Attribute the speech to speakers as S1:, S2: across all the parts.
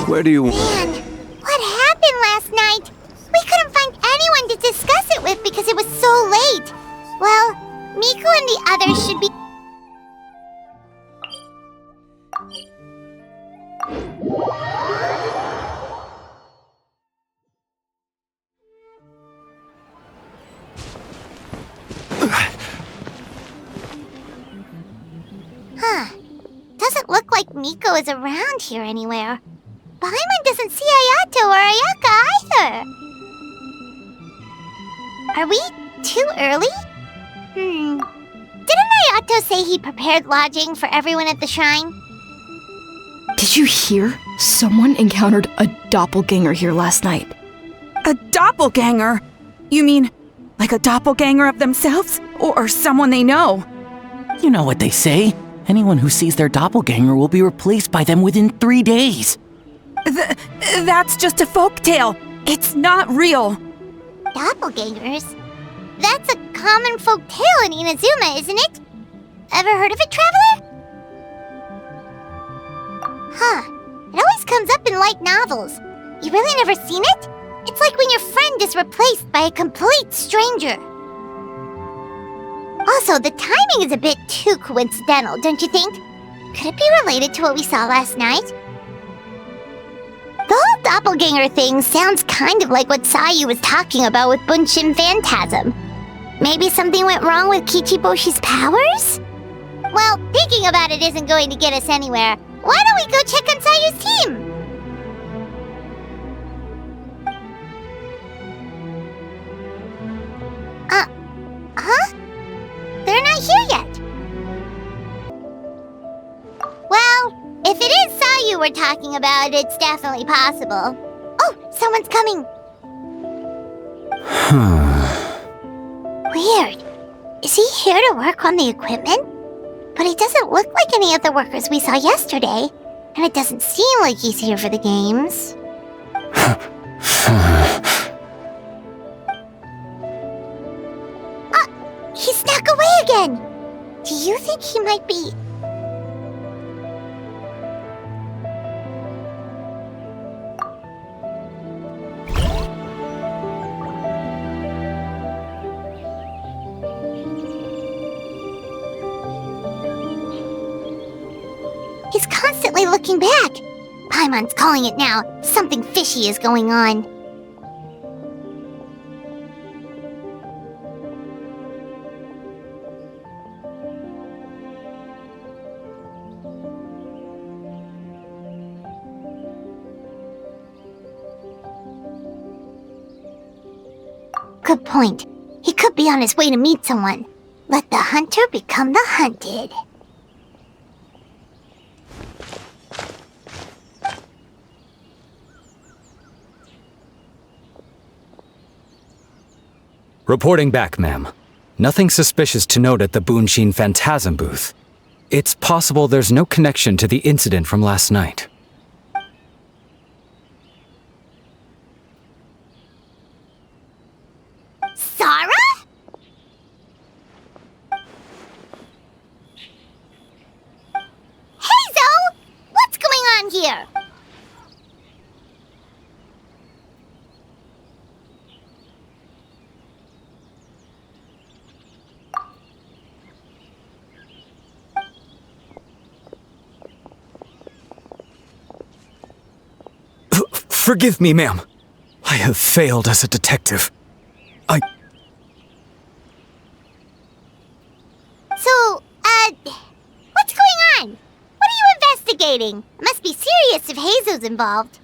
S1: Where do you...
S2: Man, what happened last night? We couldn't find anyone to discuss it with because it was so late. Well, Miko and the others should be... Doesn't look like Miko is around here anywhere. Paimon doesn't see Ayato or Ayaka either. Are we too early? Didn't Ayato say he prepared lodging for everyone at the shrine?
S3: Did you hear? Someone encountered a doppelganger here last night.
S4: A doppelganger? You mean, like a doppelganger of themselves? Or someone they know?
S5: You know what they say. Anyone who sees their doppelganger will be replaced by them within 3 days.
S4: That's just a folktale. It's not real.
S2: Doppelgangers? That's a common folk tale in Inazuma, isn't it? Ever heard of it, Traveler? It always comes up in light novels. You really never seen it? It's like when your friend is replaced by a complete stranger. Also, the timing is a bit too coincidental, don't you think? Could it be related to what we saw last night? The whole doppelganger thing sounds kind of like what Sayu was talking about with Bunshin Phantasm. Maybe something went wrong with Kichiboshi's powers? Well, thinking about it isn't going to get us anywhere. Why don't we go check on Sayu's team? They're not here yet. Well, if it is Sayu we're talking about, it's definitely possible. Oh, someone's coming. Weird. Is he here to work on the equipment? But he doesn't look like any of the workers we saw yesterday, and it doesn't seem like he's here for the games. He snuck away again! Do you think he might be... He's constantly looking back. Paimon's calling it now. Something fishy is going on. Good point. He could be on his way to meet someone. Let the hunter become the hunted.
S1: Reporting back, ma'am. Nothing suspicious to note at the Bunshin Phantasm booth. It's possible there's no connection to the incident from last night.
S2: Sarah? Hazel! What's going on here?
S1: Forgive me, ma'am. I have failed as a detective.
S2: So, what's going on? What are you investigating? It must be serious if Hazel's involved.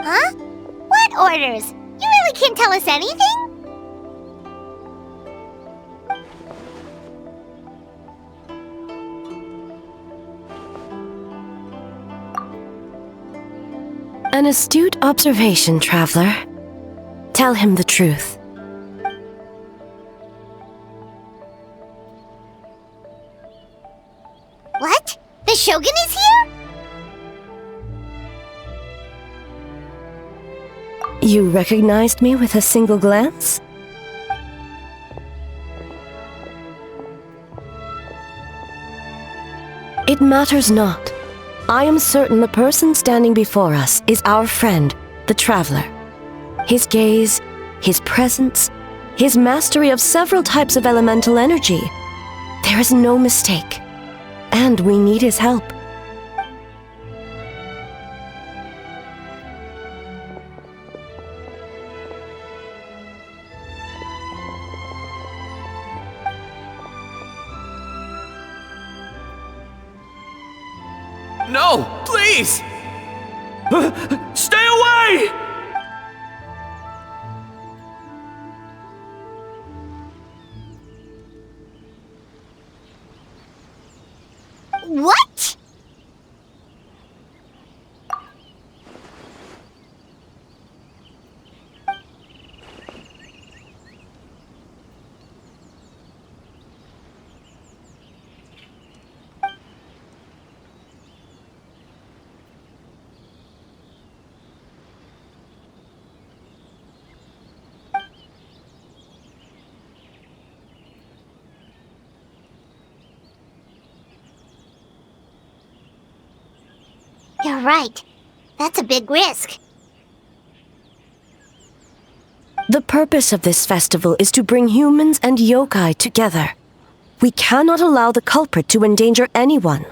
S2: Huh? What orders? You really can't tell us anything?
S3: An astute observation, Traveler. Tell him the truth.
S2: What? The Shogun is here?
S6: You recognized me with a single glance? It matters not. I am certain the person standing before us is our friend, the Traveler. His gaze, his presence, his mastery of several types of elemental energy. There is no mistake. And we need his help.
S5: No, please! Stay away!
S2: What? You're right. That's a big risk.
S6: The purpose of this festival is to bring humans and yokai together. We cannot allow the culprit to endanger anyone.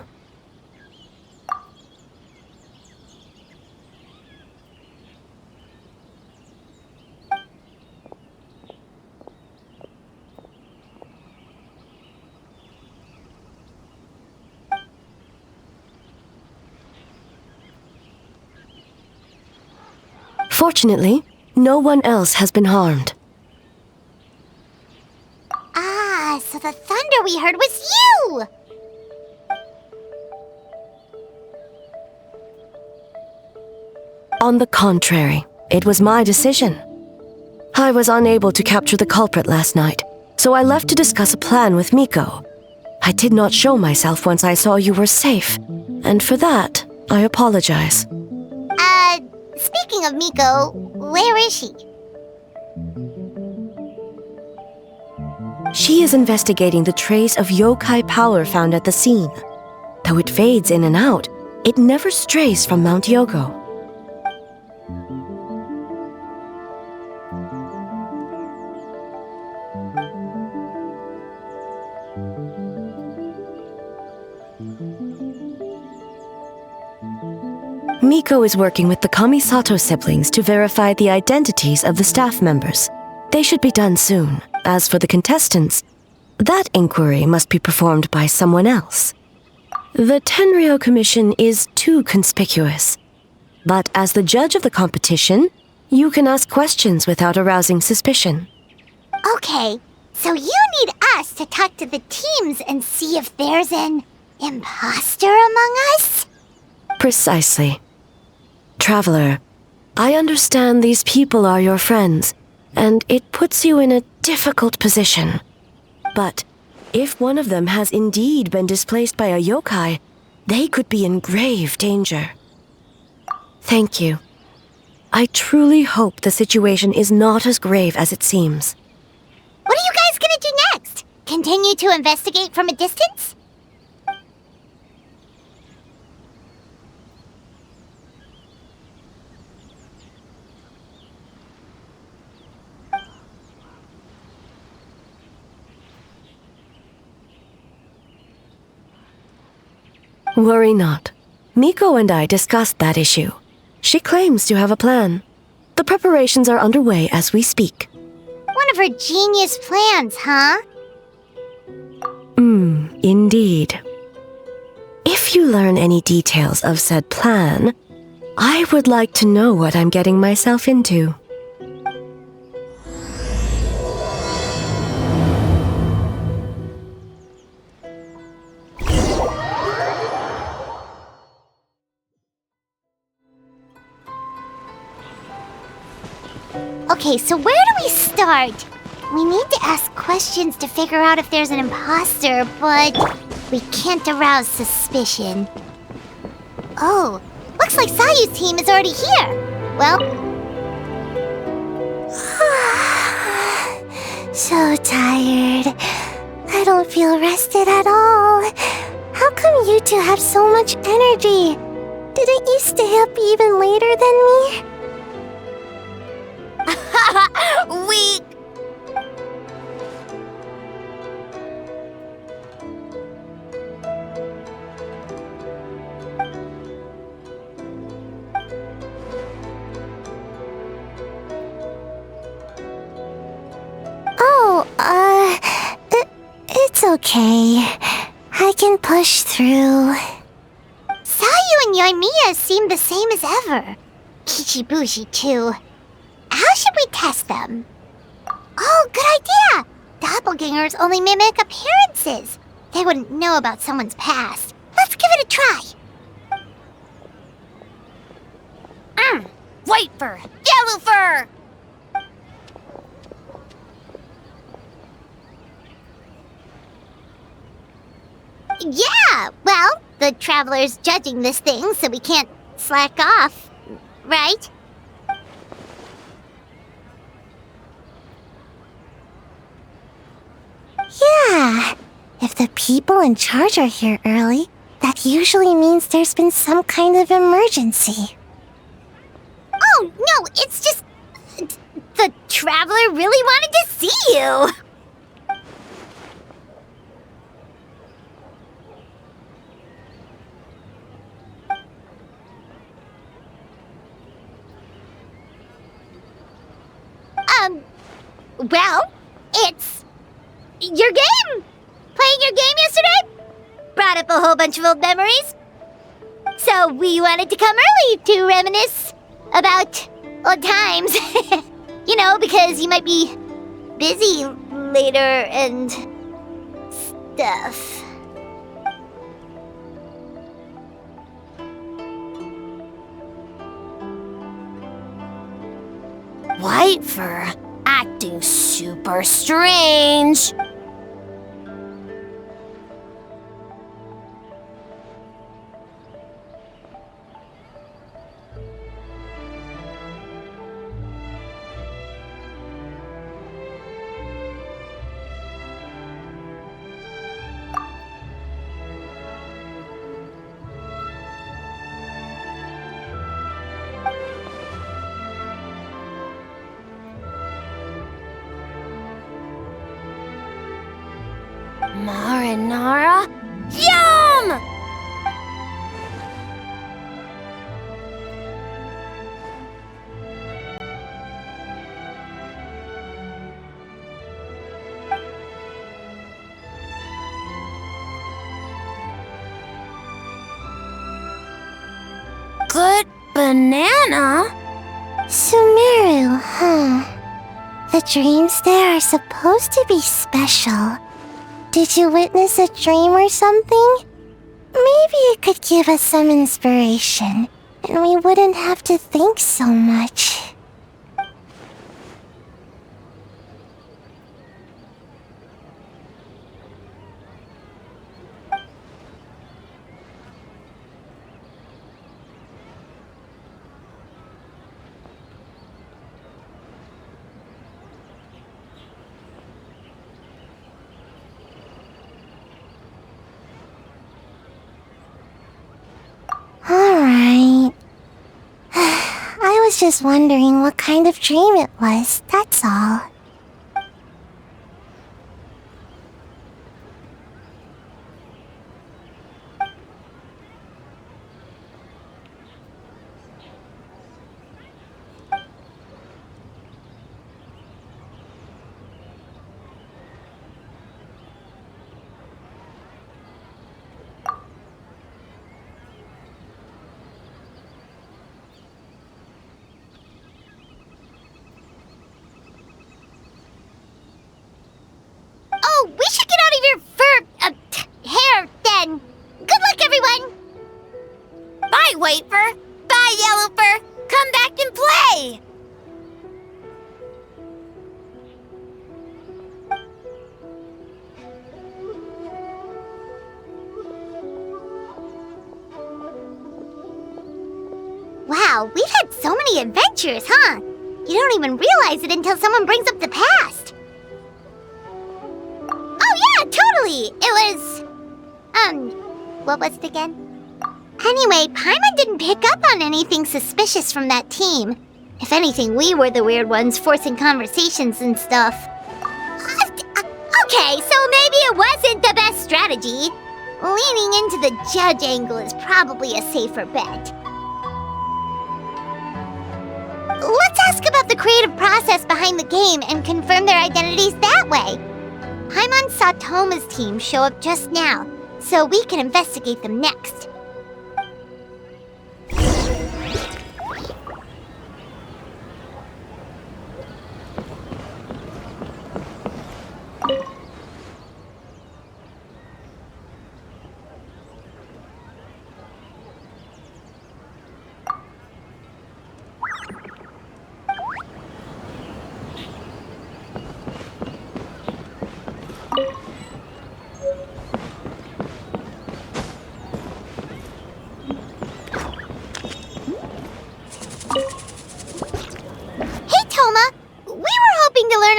S6: Fortunately, no one else has been harmed.
S2: Ah, so the thunder we heard was you!
S6: On the contrary, it was my decision. I was unable to capture the culprit last night, so I left to discuss a plan with Miko. I did not show myself once I saw you were safe, and for that, I apologize.
S2: Speaking of Miko, where is she?
S6: She is investigating the trace of yokai power found at the scene. Though it fades in and out, it never strays from Mount Yogo. Miko is working with the Kamisato siblings to verify the identities of the staff members. They should be done soon. As for the contestants, that inquiry must be performed by someone else. The Tenryo Commission is too conspicuous. But as the judge of the competition, you can ask questions without arousing suspicion.
S2: Okay, so you need us to talk to the teams and see if there's an imposter among us?
S6: Precisely. Traveler, I understand these people are your friends, and it puts you in a difficult position. But if one of them has indeed been displaced by a yokai, they could be in grave danger. Thank you. I truly hope the situation is not as grave as it seems.
S2: What are you guys gonna do next? Continue to investigate from a distance?
S6: Worry not. Miko and I discussed that issue. She claims to have a plan. The preparations are underway as we speak.
S2: One of her genius plans, huh?
S6: Indeed. If you learn any details of said plan, I would like to know what I'm getting myself into.
S2: Okay, so where do we start? We need to ask questions to figure out if there's an imposter, but We can't arouse suspicion. Oh, looks like Sayu's team is already here. Well... So tired. I don't feel rested at all. How come you two have so much energy? Didn't you stay up even later than me?
S7: We...
S2: It's okay. I can push through. Sayu and Yoimiya seem the same as ever. Kichibushi too. How should we test them? Oh, good idea! Doppelgangers only mimic appearances. They wouldn't know about someone's past. Let's give it a try.
S7: White fur! Yellow fur!
S2: Yeah, well, the Traveler's judging this thing, so we can't slack off, right? Yeah, if the people in charge are here early, that usually means there's been some kind of emergency. Oh, no, it's just... The Traveler really wanted to see you! Well, it's... your game! Playing your game yesterday? Brought up a whole bunch of old memories. So we wanted to come early to reminisce about old times. You know, because you might be busy later and... stuff.
S7: White fur, acting super strange. Marinara? Yum! Good banana?
S2: Sumeru, huh? The dreams there are supposed to be special. Did you witness a dream or something? Maybe it could give us some inspiration, and we wouldn't have to think so much. Alright. I was just wondering what kind of dream it was, that's all. Oh, we should get out of your hair, then. Good luck, everyone!
S7: Bye, White fur. Bye, Yellow fur. Come back and play.
S2: Wow, we've had so many adventures, huh? You don't even realize it until someone brings up the past. Oh yeah, totally! It was... what was it again? Anyway, Paimon didn't pick up on anything suspicious from that team. If anything, we were the weird ones forcing conversations and stuff. Okay, so maybe it wasn't the best strategy. Leaning into the judge angle is probably a safer bet. Let's ask about the creative process behind the game and confirm their identities that way. Paimon saw Toma's team show up just now, so we can investigate them next.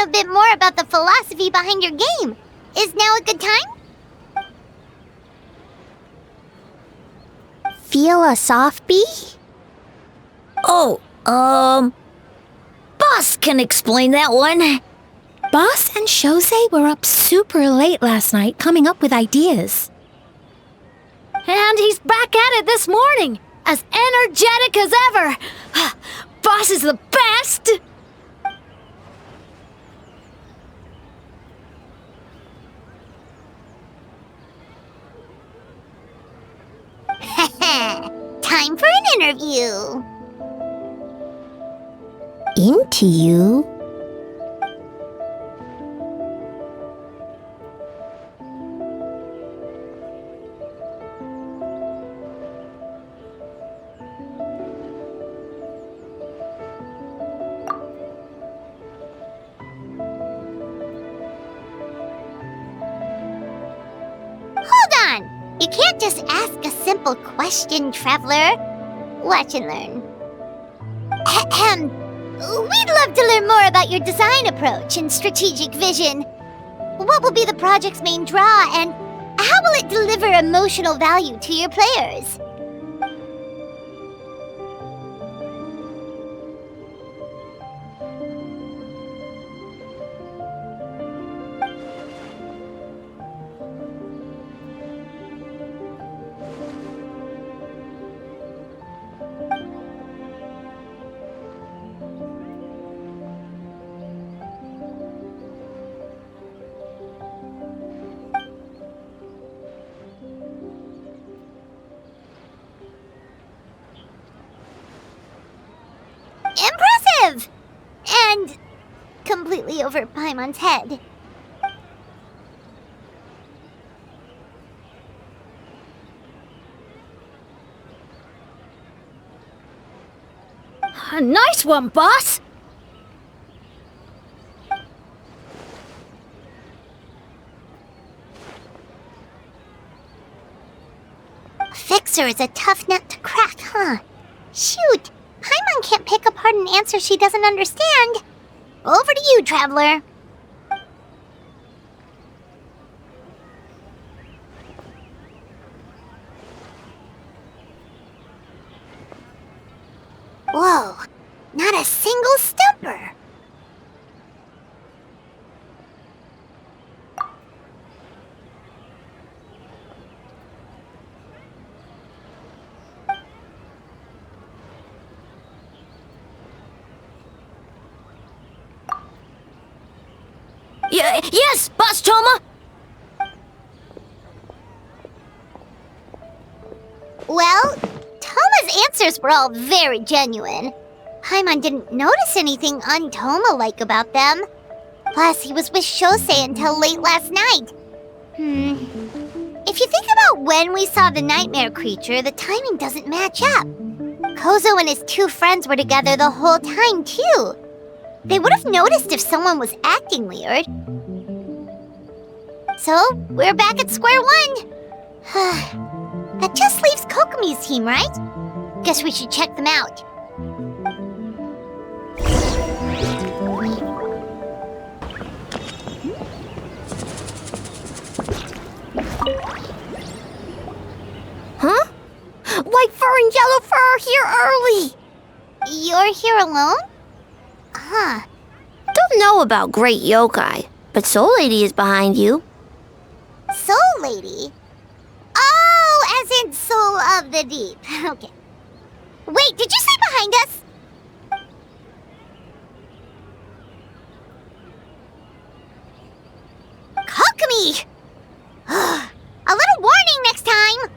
S2: A bit more about the philosophy behind your game. Is now a good time? Feel a soft bee?
S7: Oh, Boss can explain that one.
S8: Boss and Shosei were up super late last night coming up with ideas.
S7: And he's back at it this morning, as energetic as ever. Boss is the best!
S2: Time for an interview. Into you? Hold on! You can't just ask a simple question, Traveler. Watch and learn. Ahem. We'd love to learn more about your design approach and strategic vision. What will be the project's main draw, and how will it deliver emotional value to your players? Impressive! And completely over Paimon's head.
S7: Nice one, boss!
S2: Fixer is a tough nut to crack, huh? Shoot! Paimon can't pick apart an answer she doesn't understand. Over to you, Traveler. Whoa, not a single stumper.
S7: Yes, Boss Toma!
S2: Well, Toma's answers were all very genuine. Paimon didn't notice anything un-Toma-like about them. Plus, he was with Shosei until late last night. If you think about when we saw the nightmare creature, the timing doesn't match up. Kozo and his two friends were together the whole time, too. They would have noticed if someone was acting weird. So, we're back at square one. That just leaves Kokomi's team, right? Guess we should check them out. early. You're here alone? Huh.
S9: Don't know about Great Yokai, but Soul Lady is behind you.
S2: Soul Lady? Oh, as in Soul of the Deep. Okay. Wait, did you say behind us? Kokomi! A little warning next time!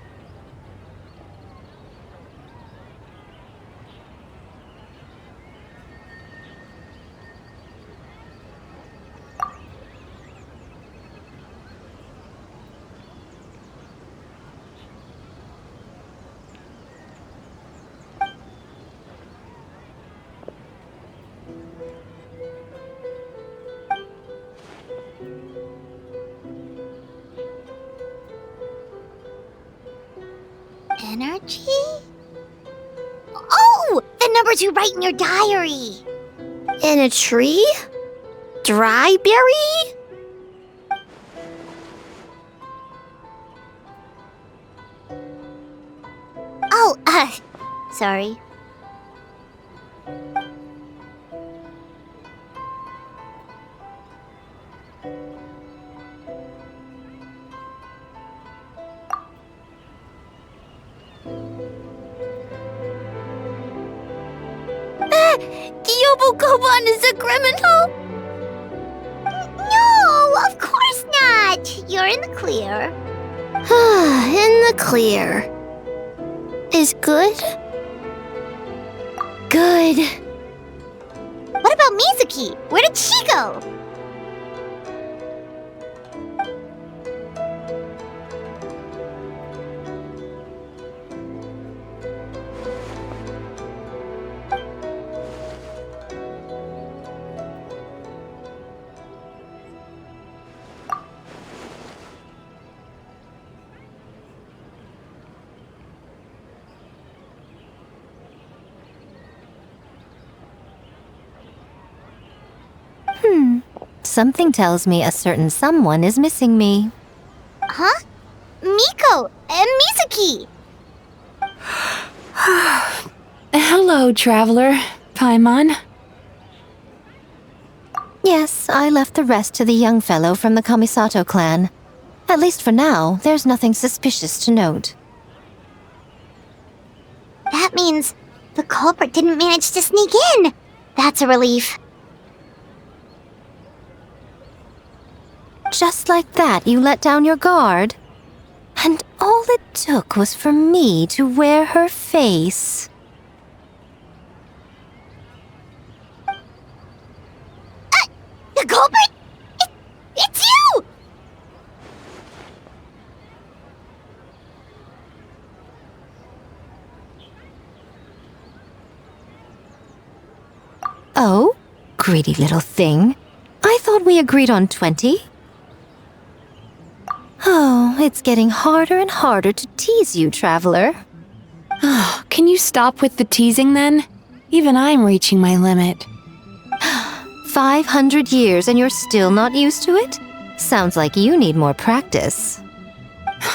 S2: Energy? Oh! The numbers you write in your diary!
S9: In a tree? Dry berry?
S2: Oh, sorry.
S9: Yobukoban is a criminal?
S2: No, of course not! You're in the clear.
S9: In the clear. Is good? Good.
S2: What about Mizuki? Where did she go?
S8: Something tells me a certain someone is missing me.
S2: Huh? Miko and Mizuki!
S3: Hello, traveler. Paimon.
S8: Yes, I left the rest to the young fellow from the Kamisato clan. At least for now, there's nothing suspicious to note.
S2: That means the culprit didn't manage to sneak in. That's a relief.
S8: Just like that, you let down your guard? And all it took was for me to wear her face.
S2: The culprit? It's you!
S8: Oh? Greedy little thing. I thought we agreed on 20. Oh, it's getting harder and harder to tease you, traveler.
S3: Can you stop with the teasing then? Even I'm reaching my limit.
S8: 500 years and you're still not used to it? Sounds like you need more practice.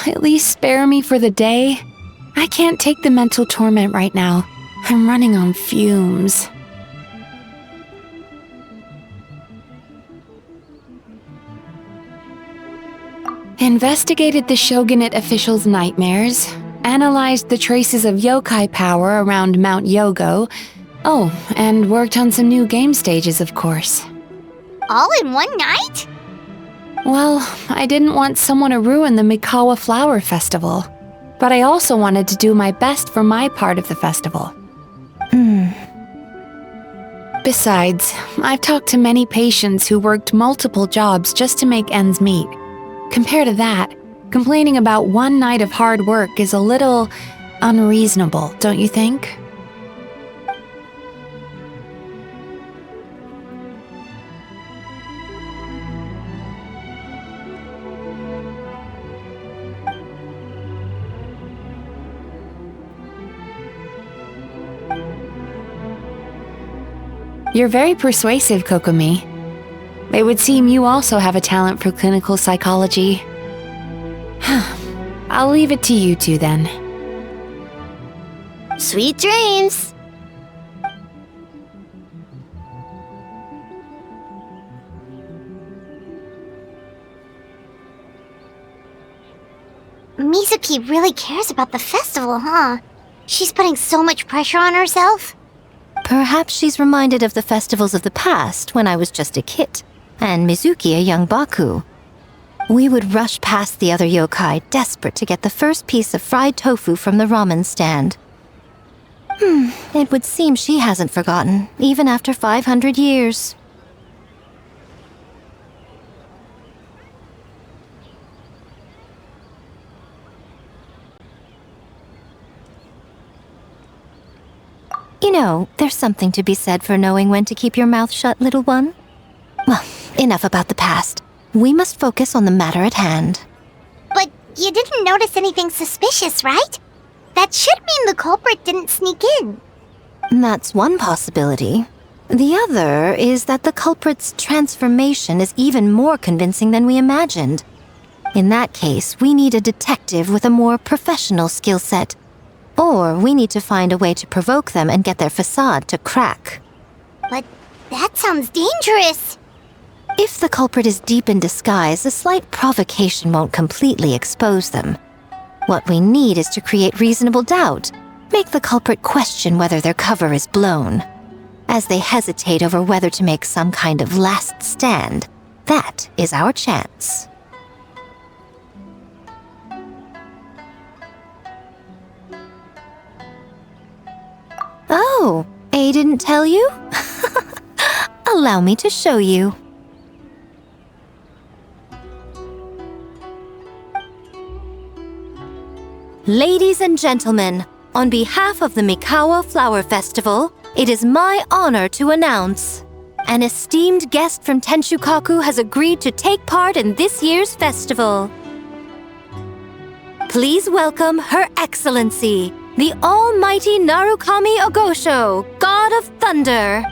S3: At least spare me for the day. I can't take the mental torment right now. I'm running on fumes. Investigated the shogunate officials' nightmares, analyzed the traces of yokai power around Mount Yogo. Oh, and worked on some new game stages, of course.
S2: All in one night?
S3: Well, I didn't want someone to ruin the Mikawa Flower Festival, but I also wanted to do my best for my part of the festival. Besides, I've talked to many patients who worked multiple jobs just to make ends meet. Compared to that, complaining about one night of hard work is a little unreasonable, don't you think? You're very persuasive, Kokomi. It would seem you also have a talent for clinical psychology. I'll leave it to you two then.
S9: Sweet dreams.
S2: Mizuki really cares about the festival, huh? She's putting so much pressure on herself.
S8: Perhaps she's reminded of the festivals of the past when I was just a kid, and Mizuki a young Baku. We would rush past the other yokai, desperate to get the first piece of fried tofu from the ramen stand. It would seem she hasn't forgotten, even after 500 years. You know, there's something to be said for knowing when to keep your mouth shut, little one. Well, enough about the past. We must focus on the matter at hand.
S2: But you didn't notice anything suspicious, right? That should mean the culprit didn't sneak in.
S8: That's one possibility. The other is that the culprit's transformation is even more convincing than we imagined. In that case, we need a detective with a more professional skill set. Or we need to find a way to provoke them and get their facade to crack.
S2: But that sounds dangerous.
S8: If the culprit is deep in disguise, a slight provocation won't completely expose them. What we need is to create reasonable doubt, make the culprit question whether their cover is blown. As they hesitate over whether to make some kind of last stand, that is our chance. Oh, A didn't tell you? Allow me to show you. Ladies and gentlemen, on behalf of the Mikawa Flower Festival, it is my honor to announce an esteemed guest from Tenshukaku has agreed to take part in this year's festival. Please welcome Her Excellency, the Almighty Narukami Ogosho, God of Thunder.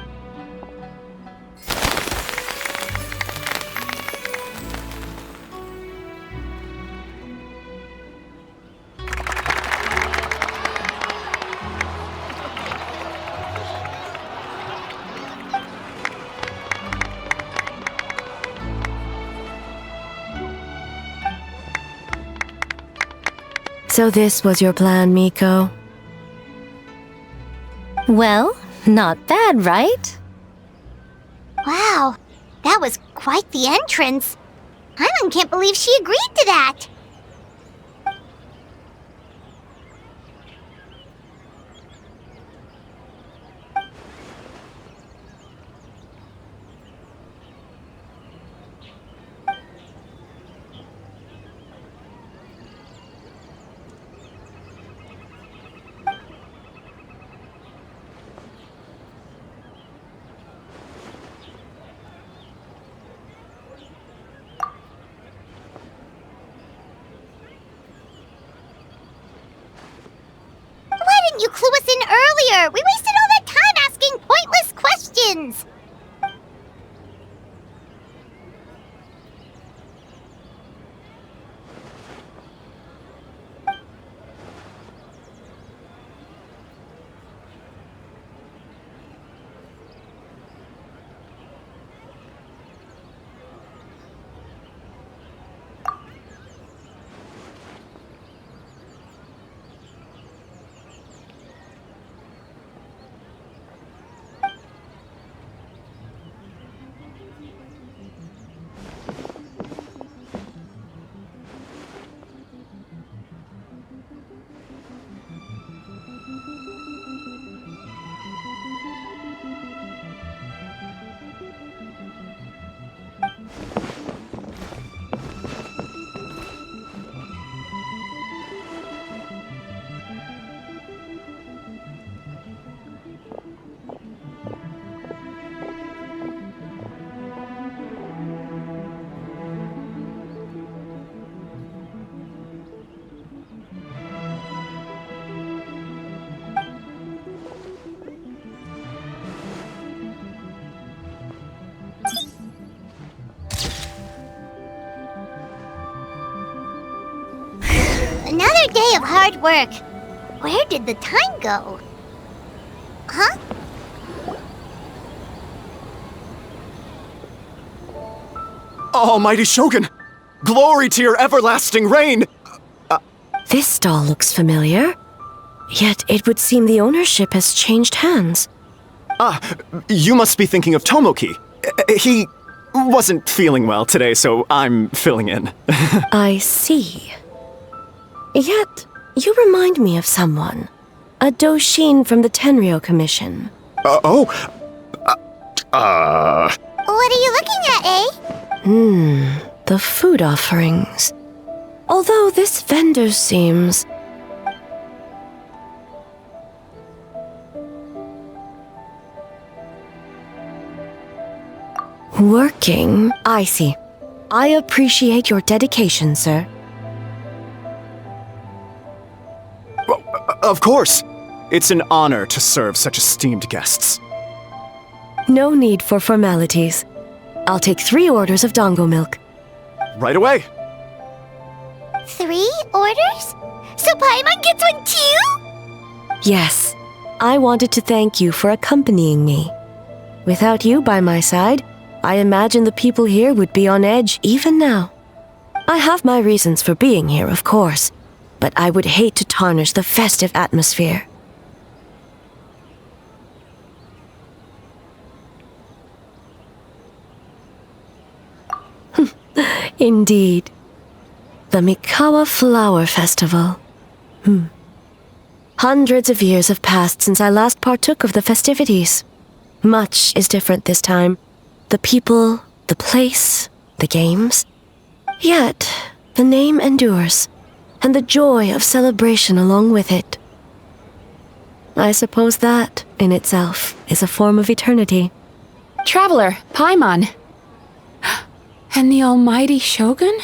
S6: So this was your plan, Miko?
S8: Well, not bad, right?
S2: Wow, that was quite the entrance. Paimon can't believe she agreed to that. Why didn't you clue us in earlier? We wasted all that time asking pointless questions. Another day of hard work. Where did the time go? Huh?
S10: Almighty Shogun! Glory to your everlasting reign!
S6: This stall looks familiar. Yet it would seem the ownership has changed hands.
S10: You must be thinking of Tomoki. He wasn't feeling well today, so I'm filling in.
S6: I see. Yet, you remind me of someone. A Doshin from the Tenryo Commission.
S2: What are you looking at, eh?
S6: The food offerings. Although this vendor seems... working. I see. I appreciate your dedication, sir.
S10: Of course! It's an honor to serve such esteemed guests.
S6: No need for formalities. I'll take 3 orders of dango milk.
S10: Right away!
S2: 3 orders? So Paimon gets one too?
S6: Yes. I wanted to thank you for accompanying me. Without you by my side, I imagine the people here would be on edge even now. I have my reasons for being here, of course, but I would hate to tarnish the festive atmosphere. Indeed. The Mikawa Flower Festival. Hundreds of years have passed since I last partook of the festivities. Much is different this time. The people, the place, the games. Yet, the name endures, and the joy of celebration along with it. I suppose that, in itself, is a form of eternity.
S3: Traveler, Paimon. And the almighty Shogun?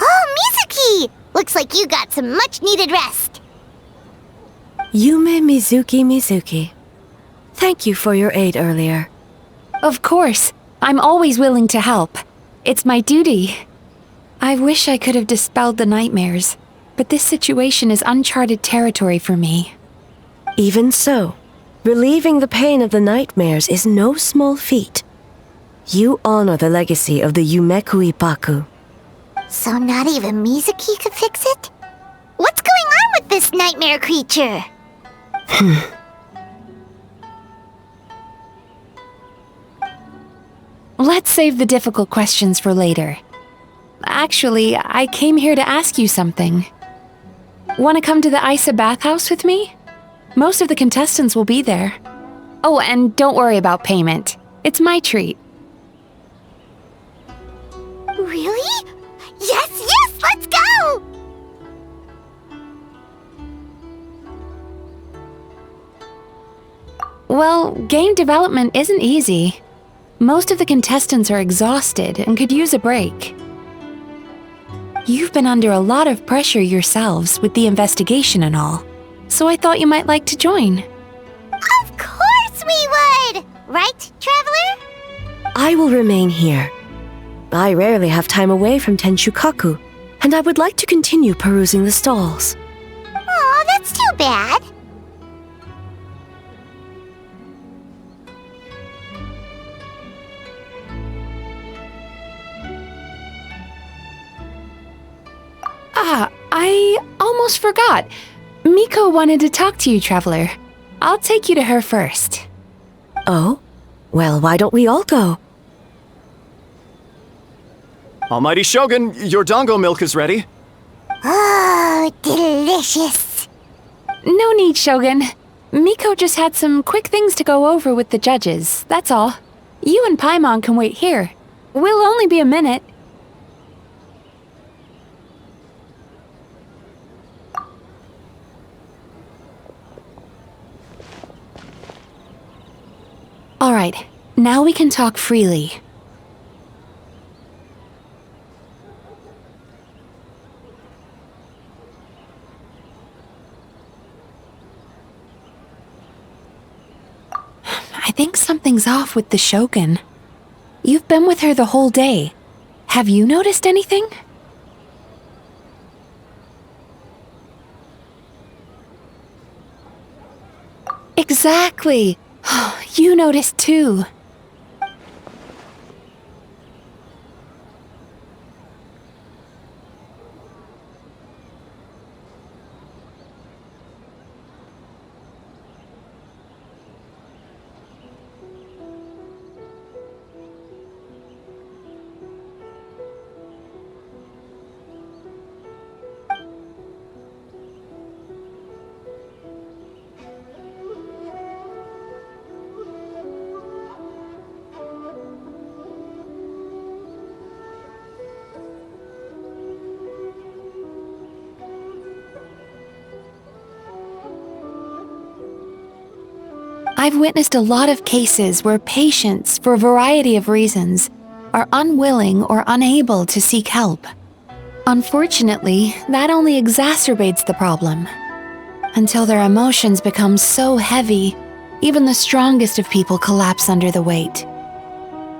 S2: Oh, Mizuki! Looks like you got some much-needed rest.
S6: Yume Mizuki. Thank you for your aid earlier.
S3: Of course. I'm always willing to help. It's my duty. I wish I could have dispelled the nightmares, but this situation is uncharted territory for me.
S6: Even so, relieving the pain of the nightmares is no small feat. You honor the legacy of the Yumekui Baku.
S2: So not even Mizuki could fix it? What's going on with this nightmare creature?
S3: Let's save the difficult questions for later. Actually, I came here to ask you something. Want to come to the Isa bathhouse with me? Most of the contestants will be there. Oh, and don't worry about payment. It's my treat.
S2: Really? Yes, let's go!
S3: Well, game development isn't easy. Most of the contestants are exhausted and could use a break. You've been under a lot of pressure yourselves with the investigation and all, so I thought you might like to join.
S2: Of course we would! Right, Traveler?
S6: I will remain here. I rarely have time away from Tenshukaku, and I would like to continue perusing the stalls.
S2: Aw, that's too bad.
S3: I almost forgot. Miko wanted to talk to you, Traveler. I'll take you to her first.
S6: Oh? Well, why don't we all go?
S10: Almighty Shogun, your dango milk is ready.
S2: Oh, delicious.
S3: No need, Shogun. Miko just had some quick things to go over with the judges, that's all. You and Paimon can wait here. We'll only be a minute. Alright, now we can talk freely. I think something's off with the Shogun. You've been with her the whole day. Have you noticed anything? Exactly. You noticed too. I've witnessed a lot of cases where patients, for a variety of reasons, are unwilling or unable to seek help. Unfortunately, that only exacerbates the problem. Until their emotions become so heavy, even the strongest of people collapse under the weight.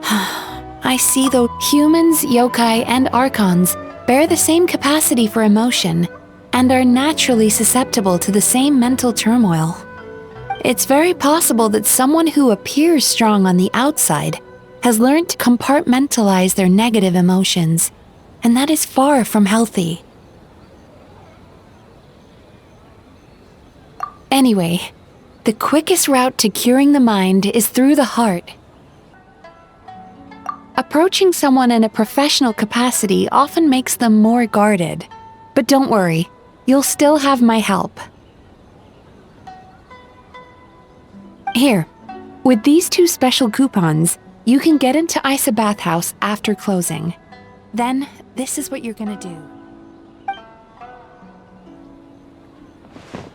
S3: I see though humans, yokai, and archons bear the same capacity for emotion and are naturally susceptible to the same mental turmoil. It's very possible that someone who appears strong on the outside has learned to compartmentalize their negative emotions, and that is far from healthy. Anyway, the quickest route to curing the mind is through the heart. Approaching someone in a professional capacity often makes them more guarded, but don't worry, you'll still have my help. Here, with these 2 special coupons, you can get into Isa Bathhouse after closing. Then, this is what you're gonna do.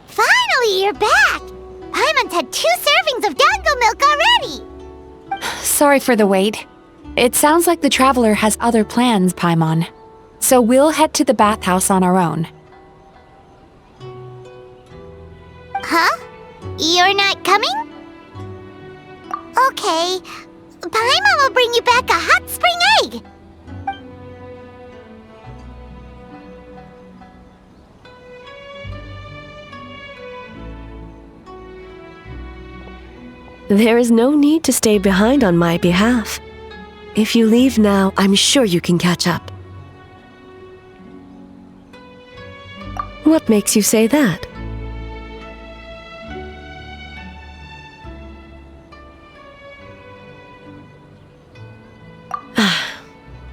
S2: Finally, you're back! Paimon's had 2 servings of dango milk already!
S3: Sorry for the wait. It sounds like the traveler has other plans, Paimon. So we'll head to the bathhouse on our own.
S2: Huh? You're not coming? Okay. Paimon will bring you back a hot spring egg!
S6: There is no need to stay behind on my behalf. If you leave now, I'm sure you can catch up. What makes you say that?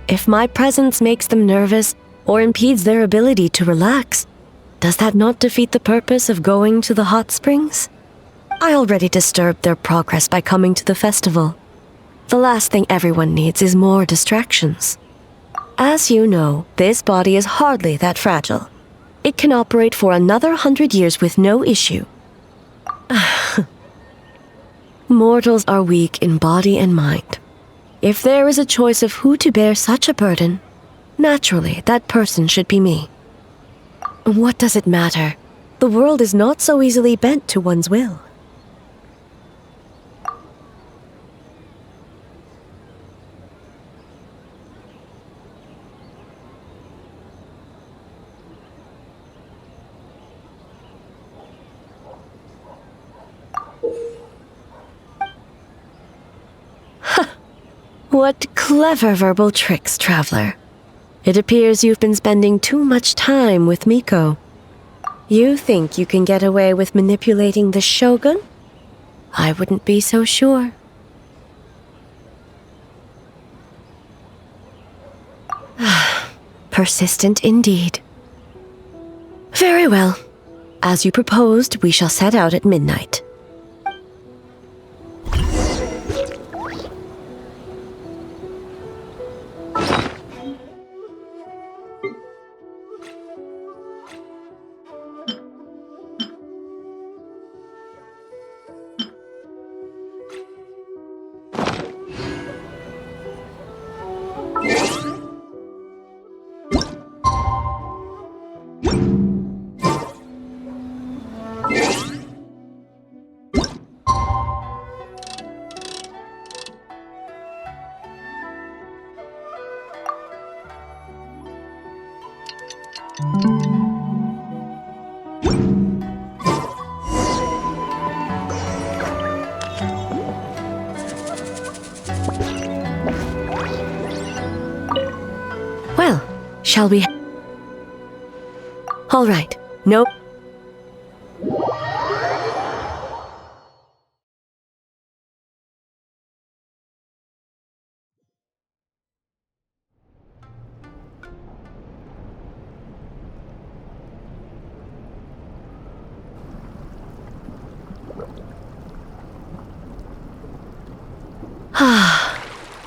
S6: If my presence makes them nervous or impedes their ability to relax, does that not defeat the purpose of going to the hot springs? I already disturbed their progress by coming to the festival. The last thing everyone needs is more distractions. As you know, this body is hardly that fragile. It can operate for another 100 years with no issue. Mortals are weak in body and mind. If there is a choice of who to bear such a burden, naturally that person should be me. What does it matter? The world is not so easily bent to one's will. What clever verbal tricks, traveler. It appears you've been spending too much time with Miko. You think you can get away with manipulating the Shogun? I wouldn't be so sure. Persistent indeed. Very well. As you proposed, we shall set out at midnight. Well, shall we? All right. Nope.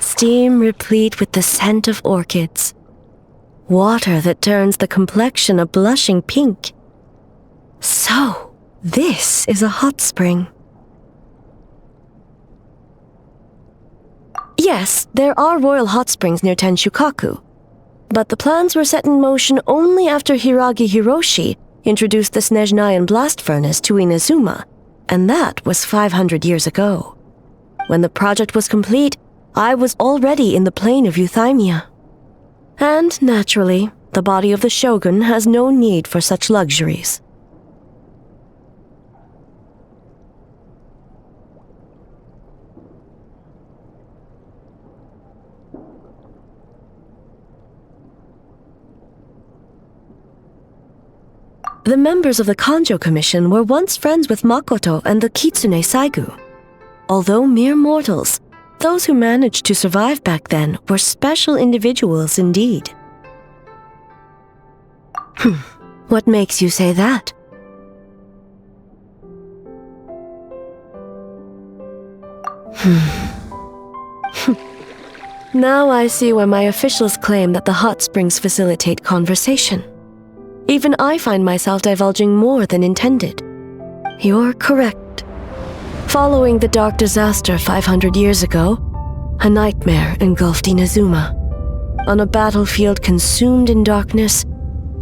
S6: Steam replete with the scent of orchids. Water that turns the complexion a blushing pink. So, this is a hot spring. Yes, there are royal hot springs near Tenshukaku, but the plans were set in motion only after Hiragi Hiroshi introduced the Snezhnayan blast furnace to Inazuma, and that was 500 years ago. When the project was complete, I was already in the plain of Euthymia. And, naturally, the body of the shogun has no need for such luxuries. The members of the Kanjo Commission were once friends with Makoto and the Kitsune Saigu. Although mere mortals, those who managed to survive back then were special individuals indeed. What makes you say that? Now I see why my officials claim that the hot springs facilitate conversation. Even I find myself divulging more than intended. You're correct. Following the dark disaster 500 years ago, a nightmare engulfed Inazuma. On a battlefield consumed in darkness,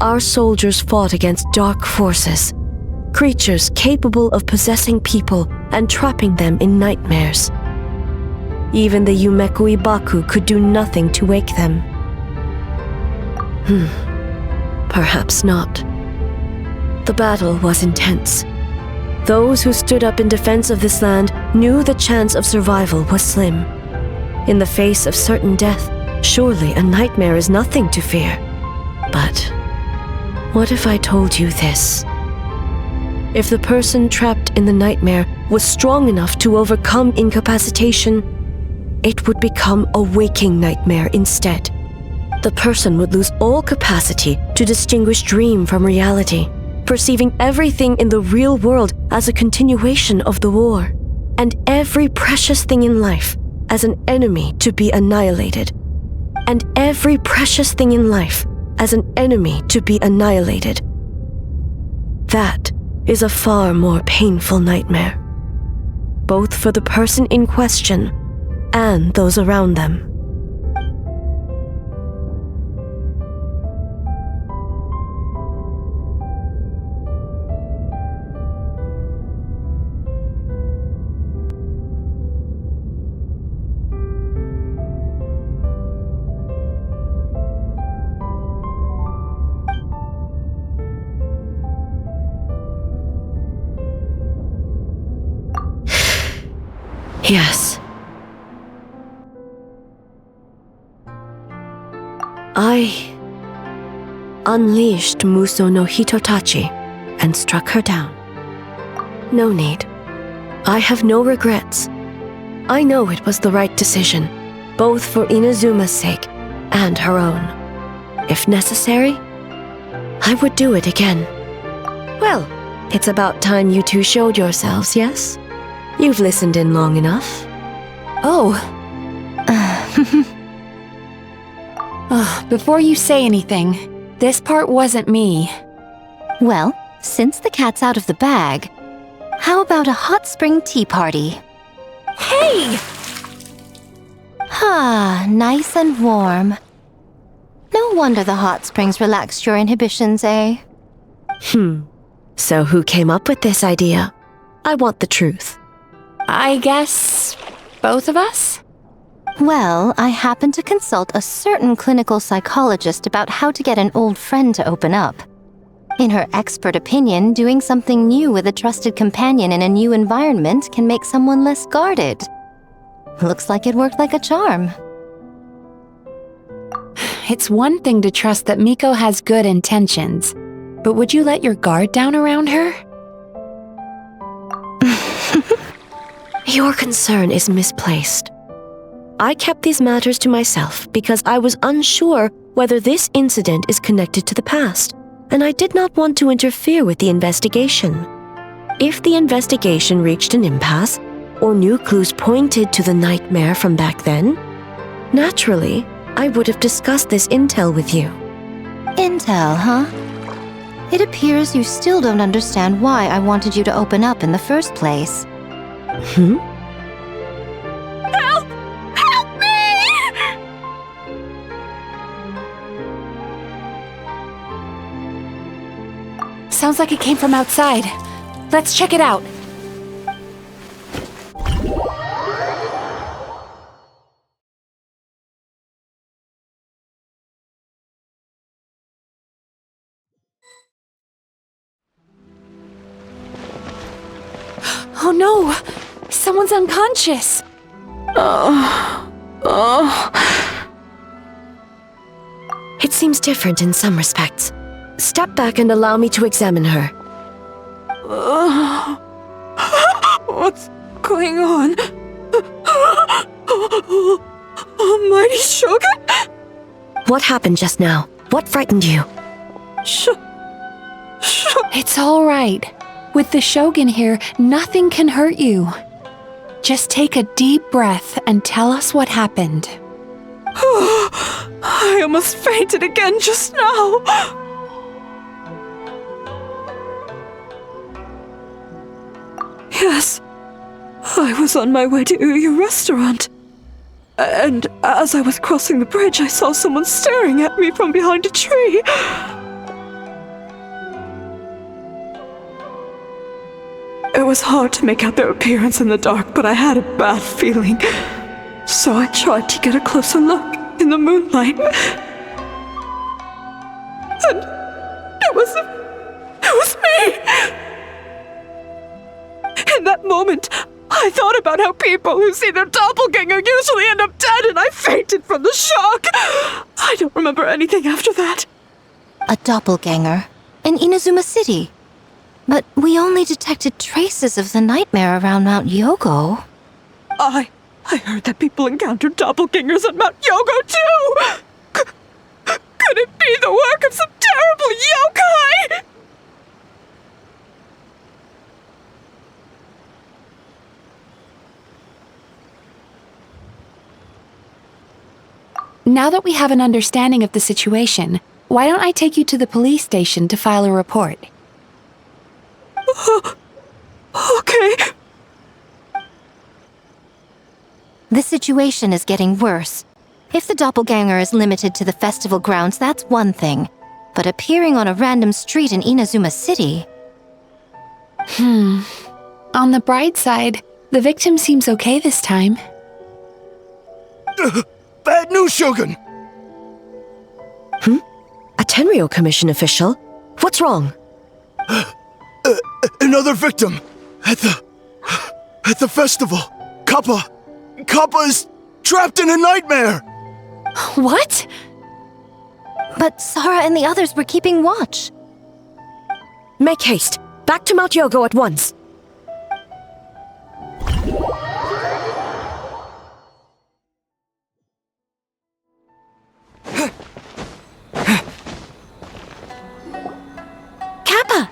S6: our soldiers fought against dark forces, creatures capable of possessing people and trapping them in nightmares. Even the Yumekui Baku could do nothing to wake them. Perhaps not. The battle was intense. Those who stood up in defense of this land knew the chance of survival was slim. In the face of certain death, surely a nightmare is nothing to fear. But what if I told you this? If the person trapped in the nightmare was strong enough to overcome incapacitation, it would become a waking nightmare instead. The person would lose all capacity to distinguish dream from reality, perceiving everything in the real world as a continuation of the war, and every precious thing in life as an enemy to be annihilated. And every precious thing in life as an enemy to be annihilated. That is a far more painful nightmare, both for the person in question and those around them. Yes. I unleashed Muso no Hitotachi and struck her down. No need. I have no regrets. I know it was the right decision, both for Inazuma's sake and her own. If necessary, I would do it again. Well, it's about time you two showed yourselves, yes? You've listened in long enough.
S3: Oh. Before you say anything, this part wasn't me.
S8: Well, since the cat's out of the bag, how about a hot spring tea party?
S3: Hey!
S8: Nice and warm. No wonder the hot springs relaxed your inhibitions, eh?
S6: So who came up with this idea? I want the truth.
S3: I guess both of us?
S8: Well, I happened to consult a certain clinical psychologist about how to get an old friend to open up. In her expert opinion, doing something new with a trusted companion in a new environment can make someone less guarded. Looks like it worked like a charm.
S3: It's one thing to trust that Miko has good intentions, but would you let your guard down around her?
S6: Your concern is misplaced. I kept these matters to myself because I was unsure whether this incident is connected to the past, and I did not want to interfere with the investigation. If the investigation reached an impasse, or new clues pointed to the nightmare from back then, naturally, I would have discussed this intel with you.
S8: Intel, huh? It appears you still don't understand why I wanted you to open up in the first place.
S6: Hmm?
S4: Help! Help me!
S3: Sounds like it came from outside. Let's check it out. Oh no! Someone's unconscious!
S6: It seems different in some respects. Step back and allow me to examine her.
S4: What's going on? Almighty Shogun?
S6: What happened just now? What frightened you?
S3: It's all right. With the Shogun here, nothing can hurt you. Just take a deep breath and tell us what happened.
S4: I almost fainted again just now. Yes, I was on my way to your restaurant. And as I was crossing the bridge, I saw someone staring at me from behind a tree. It was hard to make out their appearance in the dark, but I had a bad feeling. So I tried to get a closer look in the moonlight. And it was me! In that moment, I thought about how people who see their doppelganger usually end up dead, and I fainted from the shock. I don't remember anything after that.
S8: A doppelganger in Inazuma City. But we only detected traces of the nightmare around Mount Yogo.
S4: I heard that people encountered doppelgangers at Mount Yogo too! Could it be the work of some terrible yokai?
S3: Now that we have an understanding of the situation, why don't I take you to the police station to file a report?
S4: Okay.
S8: The situation is getting worse. If the doppelganger is limited to the festival grounds, that's one thing. But appearing on a random street in Inazuma City...
S3: On the bright side, the victim seems okay this time.
S11: Bad news, Shogun!
S6: A Tenryo Commission official? What's wrong?
S11: Another victim! At the festival! Kappa is trapped in a nightmare!
S3: What?
S8: But Sara and the others were keeping watch.
S6: Make haste! Back to Mount Yogo at once!
S3: Kappa!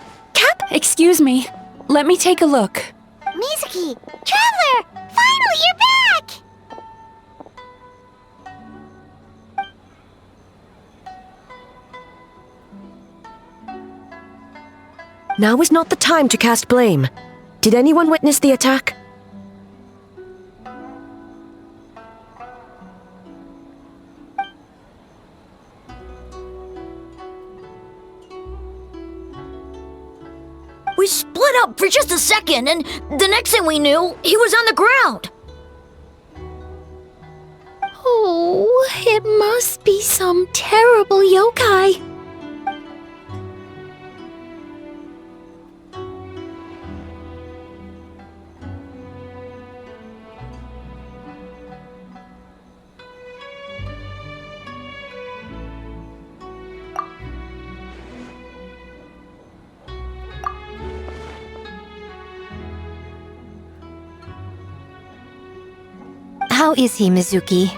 S3: Excuse me. Let me take a look.
S2: Mizuki! Traveler! Finally, you're back!
S6: Now is not the time to cast blame. Did anyone witness the attack?
S7: We split up for just a second, and the next thing we knew, he was on the ground.
S12: Oh, it must be some terrible yokai.
S8: How is he, Mizuki?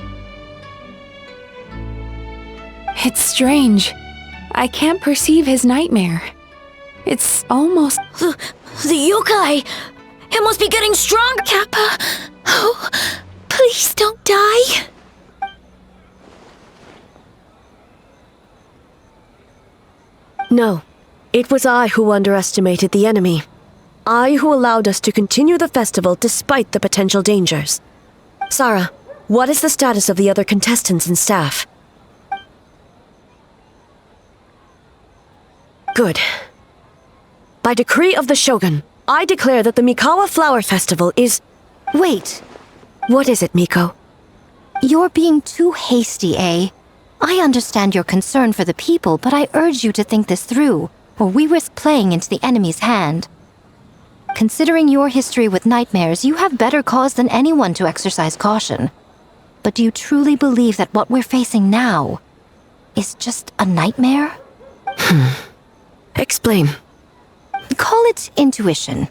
S3: It's strange. I can't perceive his nightmare. It's almost...
S12: The yokai! It must be getting stronger, Kappa! Oh, please don't die!
S6: No, it was I who underestimated the enemy. I who allowed us to continue the festival despite the potential dangers. Sarah, what is the status of the other contestants and staff? Good. By decree of the Shogun, I declare that the Mikawa Flower Festival is... Wait. What is it, Miko?
S8: You're being too hasty, eh? I understand your concern for the people, but I urge you to think this through, or we risk playing into the enemy's hand. Considering your history with nightmares, you have better cause than anyone to exercise caution. But do you truly believe that what we're facing now is just a nightmare?
S6: Explain.
S8: Call it intuition.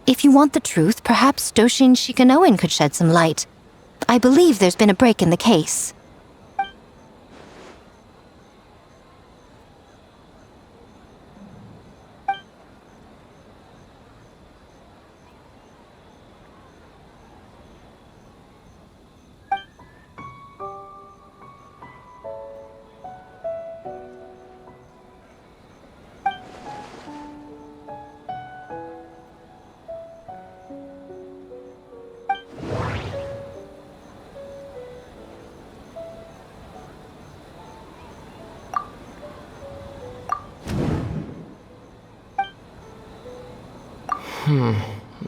S8: If you want the truth, perhaps Doshin Shikanoin could shed some light. I believe there's been a break in the case.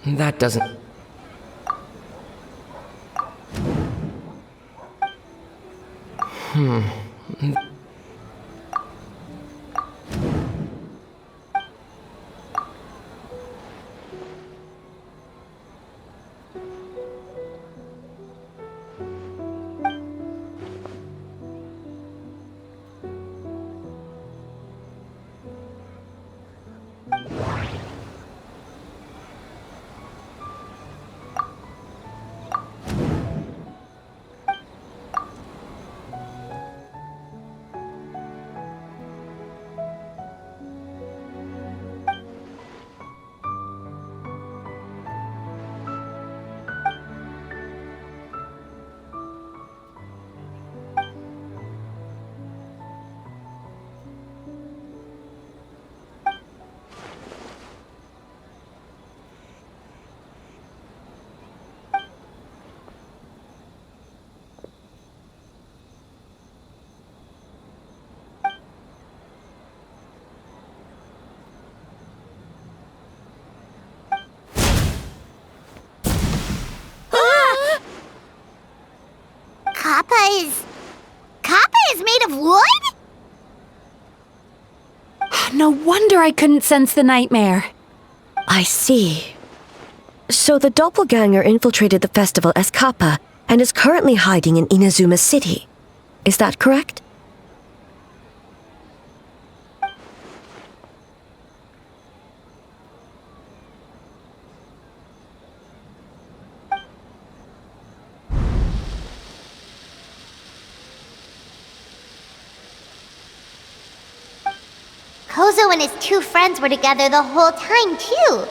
S5: That doesn't...
S2: Kappa is made of wood?
S3: No wonder I couldn't sense the nightmare.
S6: I see. So the doppelganger infiltrated the festival as Kappa and is currently hiding in Inazuma City. Is that correct?
S2: Kozo and his two friends were together the whole time, too.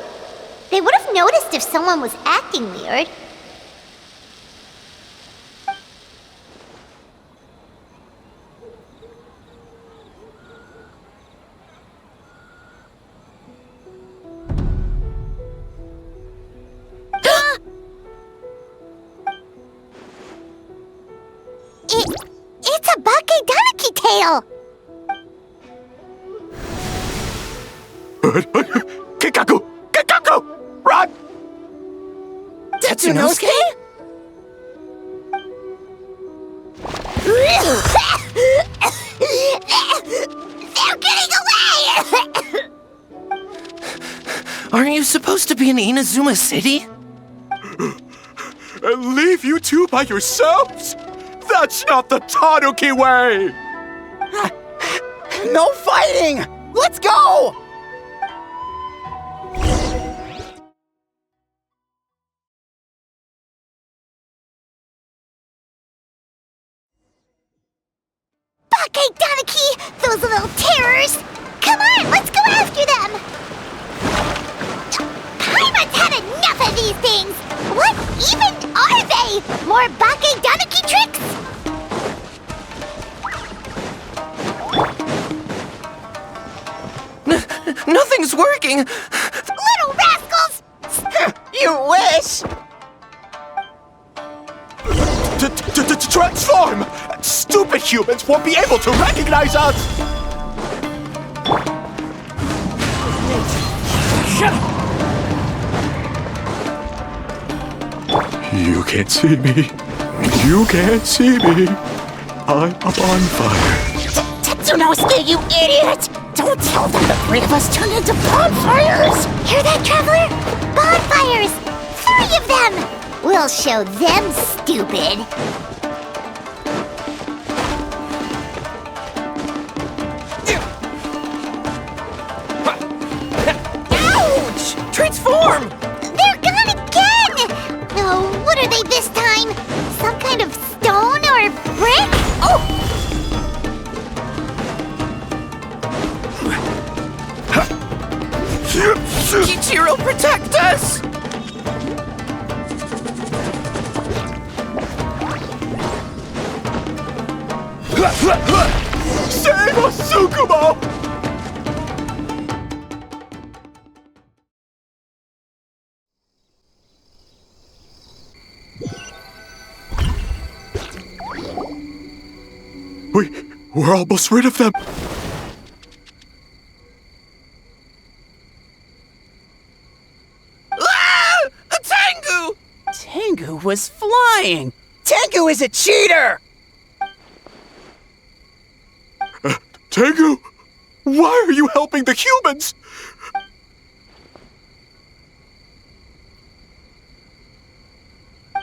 S2: They would have noticed if someone was acting weird. It's a Bakedanaki tail!
S11: Kikaku! Kikaku! Run!
S5: Tetsunosuke?
S2: They're getting away!
S5: Aren't you supposed to be in Inazuma City?
S11: And leave you two by yourselves? That's not the Tanuki way!
S13: No fighting! Let's go!
S14: Nothing's working!
S2: Little rascals!
S13: You wish!
S11: Transform! Stupid humans won't be able to recognize us! You can't see me. You can't see me. I'm up on fire.
S13: Tetsunosuke, you idiot! Don't tell them the three of us turned into bonfires!
S2: Hear that, Traveler? Bonfires! 3 of them! We'll show them, stupid!
S14: Ouch! Transform!
S2: They're gone again! Oh, what are they this time? Some kind of stone or brick? Oh!
S14: Kichiro, protect us!
S11: Save us, Tsukumo! We're almost rid of them.
S14: Ah! A Tengu!
S13: Tengu was flying! Tengu is a cheater!
S11: Tengu, why are you helping the humans?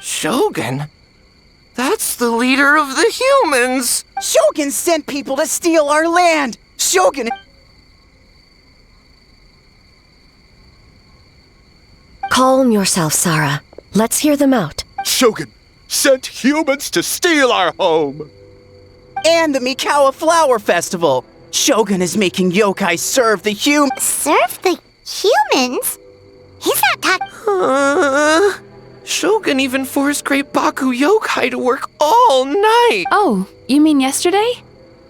S14: Shogun? That's the leader of the humans!
S13: Shogun sent people to steal our land! Shogun...
S6: Calm yourself, Sarah. Let's hear them out.
S11: Shogun sent humans to steal our home!
S13: And the Mikawa Flower Festival! Shogun is making yokai serve the
S2: Serve the humans? He's not talking...
S14: Shogun even forced Great Baku yokai to work all night!
S3: Oh, you mean yesterday?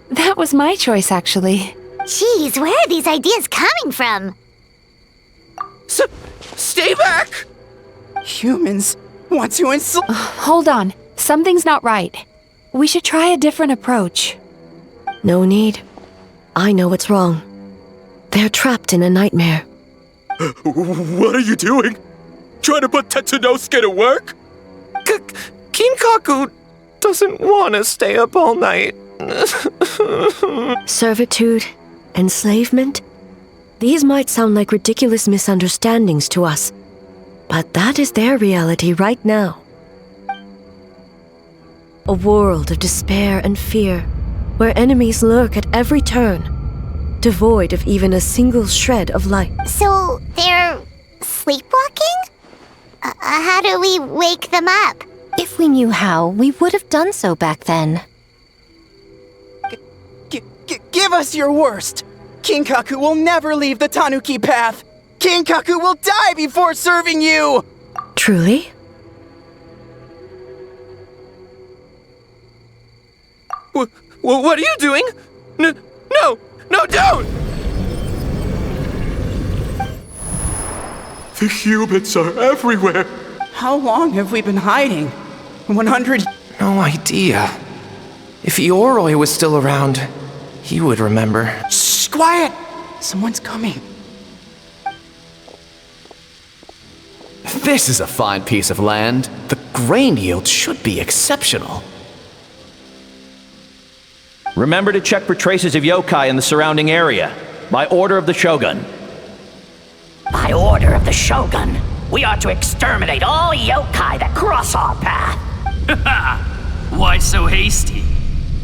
S3: That was my choice, actually.
S2: Jeez, where are these ideas coming from?
S14: Stay back!
S13: Humans want to
S3: Hold on. Something's not right. We should try a different approach.
S6: No need. I know what's wrong. They're trapped in a nightmare.
S11: What are you doing? Trying to put Tetsunosuke to work?
S14: Kinkaku doesn't want to stay up all night.
S6: Servitude, enslavement? These might sound like ridiculous misunderstandings to us, but that is their reality right now. A world of despair and fear, where enemies lurk at every turn, devoid of even a single shred of light.
S2: So, they're sleepwalking? How do we wake them up?
S8: If we knew how, we would have done so back then.
S13: Give us your worst! Kinkaku will never leave the Tanuki path! Kinkaku will die before serving you!
S6: Truly?
S14: What are you doing? No, don't!
S11: The humans are everywhere.
S13: How long have we been hiding? 100...
S14: No idea. If Ioroi was still around, he would remember.
S13: Shh, quiet! Someone's coming.
S10: This is a fine piece of land. The grain yield should be exceptional.
S15: Remember to check for traces of yokai in the surrounding area. By order of the Shogun.
S16: By order of the Shogun, we are to exterminate all yokai that cross our path.
S17: Why so hasty?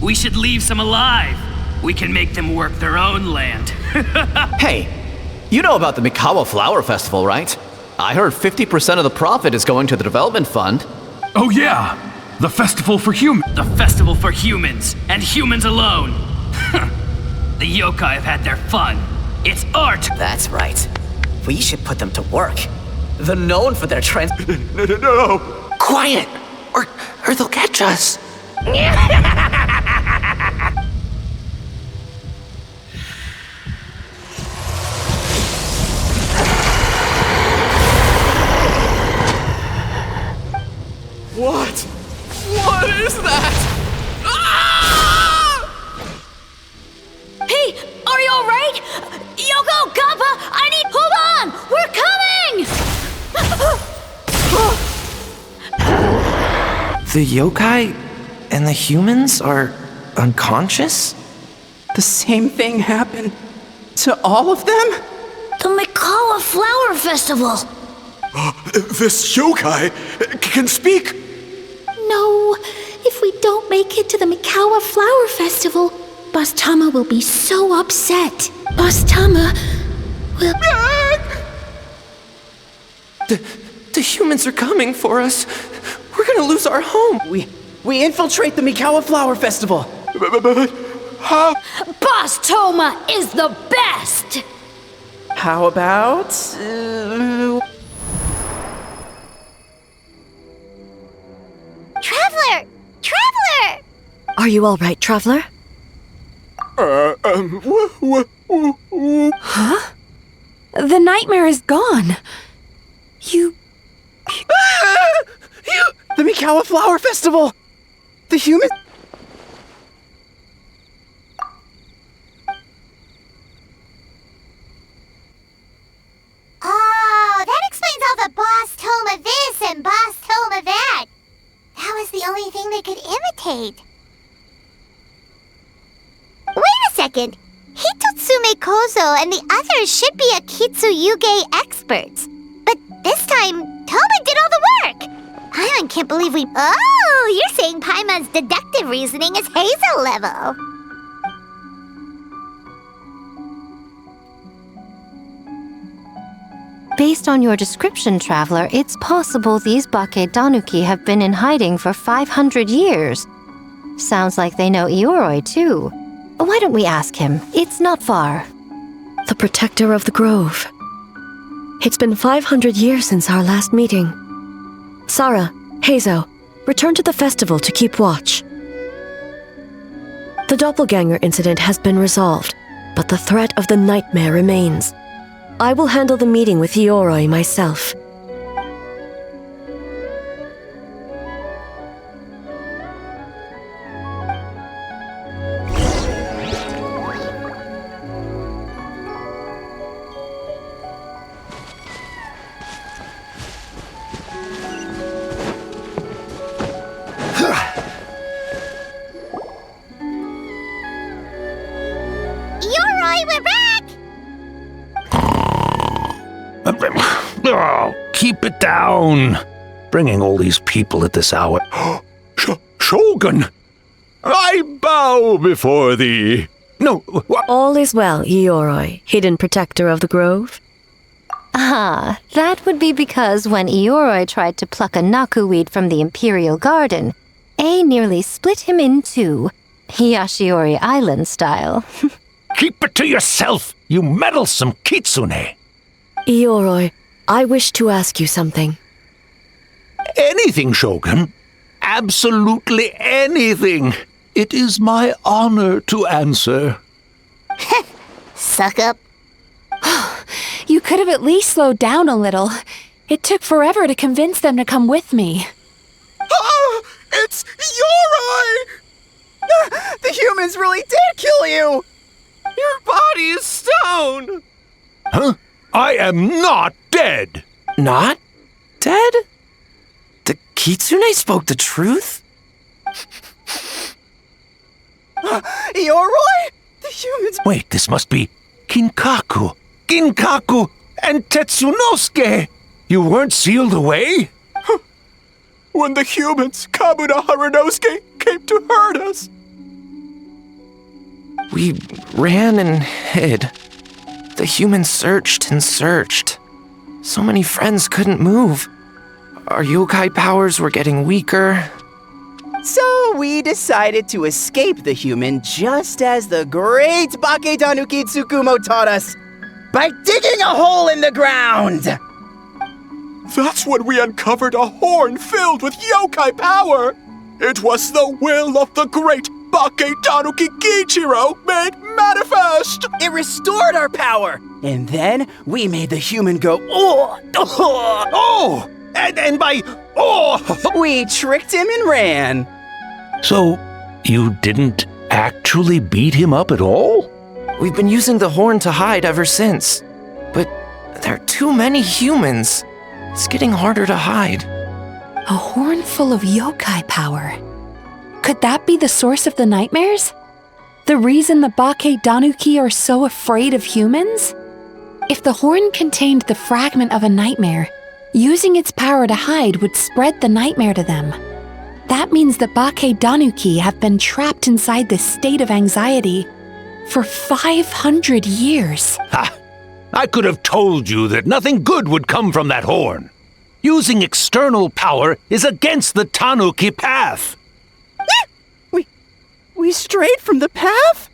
S17: We should leave some alive. We can make them work their own land.
S10: Hey, you know about the Mikawa Flower Festival, right? I heard 50% of the profit is going to the development fund.
S17: Oh yeah, the festival for humans. The festival for humans, and humans alone. The yokai have had their fun. It's art.
S16: That's right. We should put them to work. They're known for their
S11: No.
S14: Quiet, or they'll catch us.
S7: all right? Yoko, Kappa, I need... Hold on! We're coming!
S14: The yokai and the humans are unconscious?
S13: The same thing happened to all of them?
S12: The Mikawa Flower Festival.
S11: This yokai can speak.
S12: No, if we don't make it to the Mikawa Flower Festival, Boss Tama will be so upset. Boss Tama will...
S14: The humans are coming for us. We're gonna lose our home.
S13: We infiltrate the Mikawa Flower Festival.
S11: But how?
S7: Boss Toma is the best!
S13: How about...
S2: Traveler! Traveler!
S6: Are you all right, Traveler?
S3: Huh? The nightmare is gone. You...
S13: The Mikawa Flower Festival! The human...
S2: Oh, that explains all the Boss Toma this and Boss Toma that. That was the only thing they could imitate. Wait a second. Hitotsume Kozo and the others should be Akitsuyuge experts. But this time, Toma did all the work. Paimon can't believe we... Oh, you're saying Paimon's deductive reasoning is Hazel level.
S8: Based on your description, Traveler, it's possible these Bakedanuki have been in hiding for 500 years. Sounds like they know Ioroi, too. Why don't we ask him? It's not far.
S6: The protector of the grove. It's been 500 years since our last meeting. Sarah, Heizo, return to the festival to keep watch. The doppelganger incident has been resolved, but the threat of the nightmare remains. I will handle the meeting with Ioroi myself.
S2: Ioroi, we're back!
S18: Oh, keep it down. Bringing all these people at this hour. Shogun! I bow before thee. No, what?
S6: All is well, Ioroi, hidden protector of the grove.
S8: Ah, that would be because when Ioroi tried to pluck a nakuweed from the Imperial Garden, A nearly split him in two, Yashiori Island style.
S18: Keep it to yourself, you meddlesome kitsune.
S6: Ioroi, I wish to ask you something.
S18: Anything, Shogun. Absolutely anything. It is my honor to answer.
S2: Suck up.
S3: You could have at least slowed down a little. It took forever to convince them to come with me.
S13: Oh, it's Ioroi! The humans really did kill you!
S14: Your body is stone!
S18: Huh? I am not dead!
S14: Not dead? The kitsune spoke the truth?
S13: Ioroi? The humans...
S18: Wait, this must be Kinkaku. Ginkaku and Tetsunosuke! You weren't sealed away?
S11: When the humans, Kabuna Harunosuke, came to hurt us.
S14: We ran and hid. The humans searched and searched. So many friends couldn't move. Our yokai powers were getting weaker.
S13: So we decided to escape the human just as the great Bakedanuki Tsukumo taught us, by digging a hole in the ground!
S11: That's when we uncovered a horn filled with yokai power! It was the will of the great Bakedanuki Kichiro made manifest!
S13: It restored our power! And then we made the human go, oh!
S18: Oh! And by, oh!
S13: We tricked him and ran.
S18: So, you didn't actually beat him up at all?
S14: We've been using the horn to hide ever since. But there are too many humans. It's getting harder to hide.
S3: A horn full of yokai power. Could that be the source of the nightmares? The reason the Bakedanuki are so afraid of humans? If the horn contained the fragment of a nightmare, using its power to hide would spread the nightmare to them. That means the Bakedanuki have been trapped inside this state of anxiety for 500 years.
S18: Ha! I could have told you that nothing good would come from that horn. Using external power is against the Tanuki path.
S13: We strayed from the path?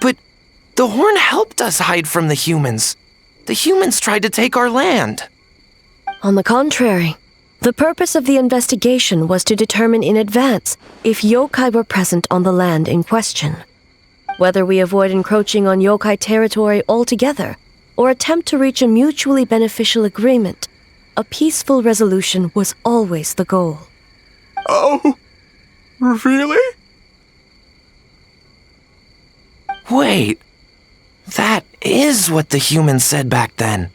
S14: But the horn helped us hide from the humans. The humans tried to take our land.
S6: On the contrary, the purpose of the investigation was to determine in advance if yokai were present on the land in question. Whether we avoid encroaching on yokai territory altogether or attempt to reach a mutually beneficial agreement, a peaceful resolution was always the goal.
S11: Oh, really?
S14: Wait, that is what the humans said back then,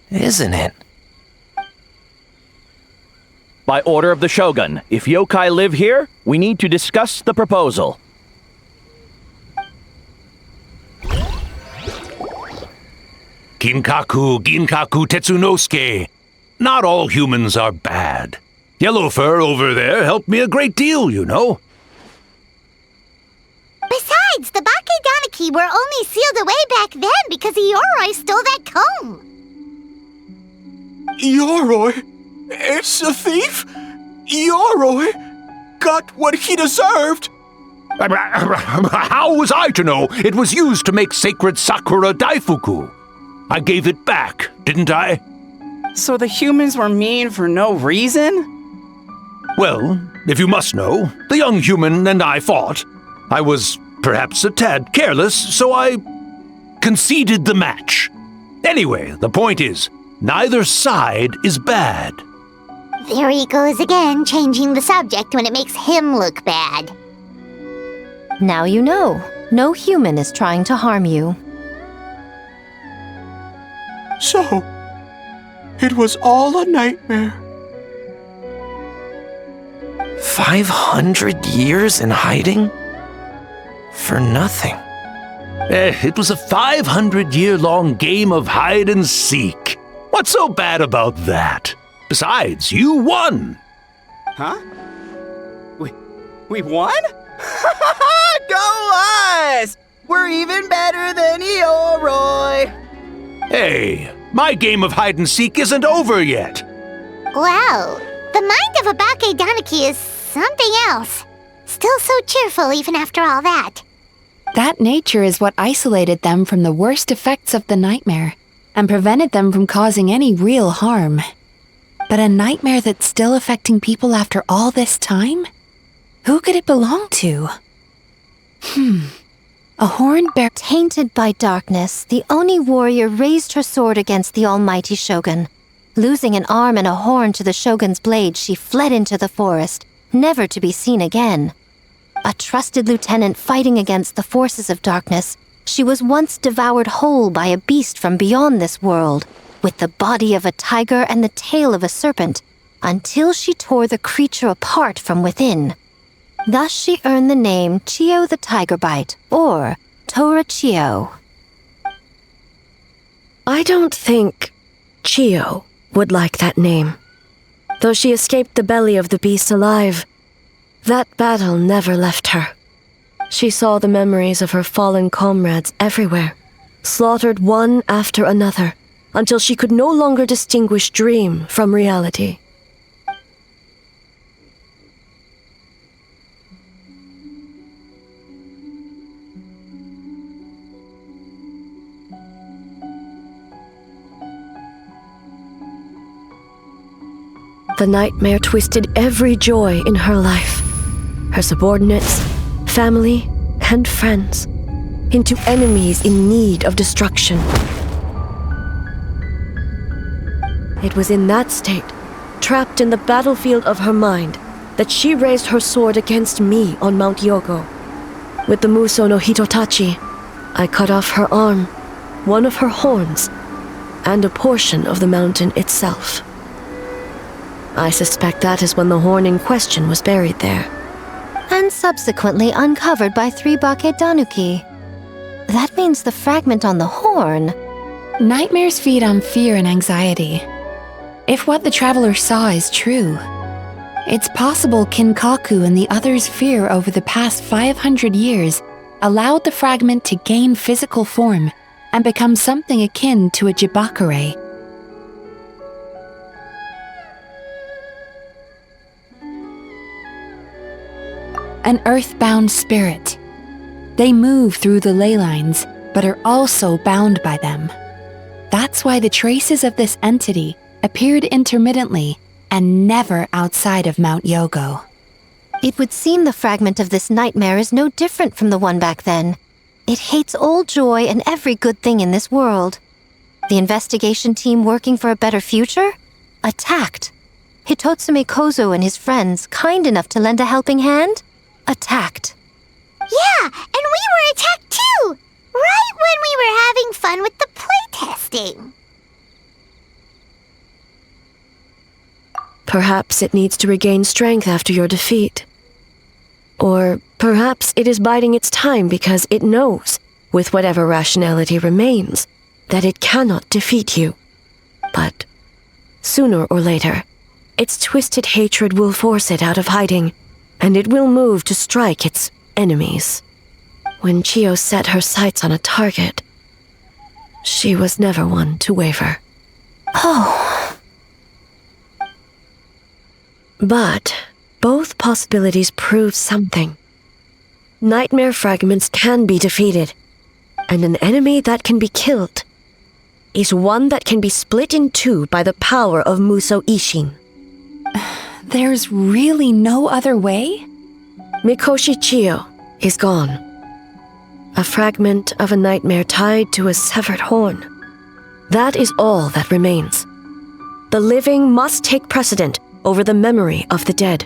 S14: isn't it?
S15: By order of the Shogun, if yokai live here, we need to discuss the proposal.
S18: Ginkaku Tetsunosuke. Not all humans are bad. Yellowfur over there helped me a great deal, you know.
S2: Besides, the Bakedanuki were only sealed away back then because Yoroi stole that comb.
S11: Yoroi? It's a thief? Yoroi got what he deserved.
S18: How was I to know it was used to make sacred Sakura Daifuku? I gave it back, didn't I?
S13: So the humans were mean for no reason?
S18: Well, if you must know, the young human and I fought. I was perhaps a tad careless, so I conceded the match. Anyway, the point is, neither side is bad.
S2: There he goes again, changing the subject when it makes him look bad.
S8: Now you know. No human is trying to harm you.
S11: So, it was all a nightmare.
S14: 500 years in hiding? For nothing.
S18: It was a 500-year-long game of hide and seek. What's so bad about that? Besides, you won!
S13: Huh? We won? Go us! We're even better than Yoroi!
S18: Hey, my game of hide and seek isn't over yet.
S2: Wow, the mind of a Bakedanuki is something else. Still so cheerful even after all that.
S3: That nature is what isolated them from the worst effects of the nightmare and prevented them from causing any real harm. But a nightmare that's still affecting people after all this time? Who could it belong to? A horn bear.
S8: Tainted by darkness, the Oni warrior raised her sword against the almighty shogun. Losing an arm and a horn to the shogun's blade, she fled into the forest, never to be seen again. A trusted lieutenant fighting against the forces of darkness, she was once devoured whole by a beast from beyond this world, with the body of a tiger and the tail of a serpent, until she tore the creature apart from within. Thus she earned the name Chiyo the Tigerbite, or Tora Chiyo.
S6: I don't think Chiyo would like that name. Though she escaped the belly of the beast alive, that battle never left her. She saw the memories of her fallen comrades everywhere, slaughtered one after another, until she could no longer distinguish dream from reality. The nightmare twisted every joy in her life, her subordinates, family, and friends, into enemies in need of destruction. It was in that state, trapped in the battlefield of her mind, that she raised her sword against me on Mount Yogo. With the Muso no Hitotachi, I cut off her arm, one of her horns, and a portion of the mountain itself. I suspect that is when the horn in question was buried there.
S8: And subsequently uncovered by 3 Bakedanuki. That means the fragment on the horn.
S3: Nightmares feed on fear and anxiety. If what the traveler saw is true, it's possible Kinkaku and the others' fear over the past 500 years allowed the fragment to gain physical form and become something akin to a jibakure. An earthbound spirit. They move through the ley lines, but are also bound by them. That's why the traces of this entity appeared intermittently and never outside of Mount Yogo.
S8: It would seem the fragment of this nightmare is no different from the one back then. It hates all joy and every good thing in this world. The investigation team working for a better future? Attacked. Hitotsume Kozo and his friends, kind enough to lend a helping hand? Attacked.
S2: Yeah, and we were attacked too! Right when we were having fun with the playtesting.
S6: Perhaps it needs to regain strength after your defeat. Or perhaps it is biding its time because it knows, with whatever rationality remains, that it cannot defeat you. But sooner or later, its twisted hatred will force it out of hiding, and it will move to strike its enemies. When Chiyo set her sights on a target, she was never one to waver.
S8: Oh.
S6: But both possibilities prove something. Nightmare fragments can be defeated, and an enemy that can be killed is one that can be split in two by the power of Muso Ishin.
S3: There's really no other way?
S6: Mikoshi Chiyo is gone. A fragment of a nightmare tied to a severed horn. That is all that remains. The living must take precedent over the memory of the dead.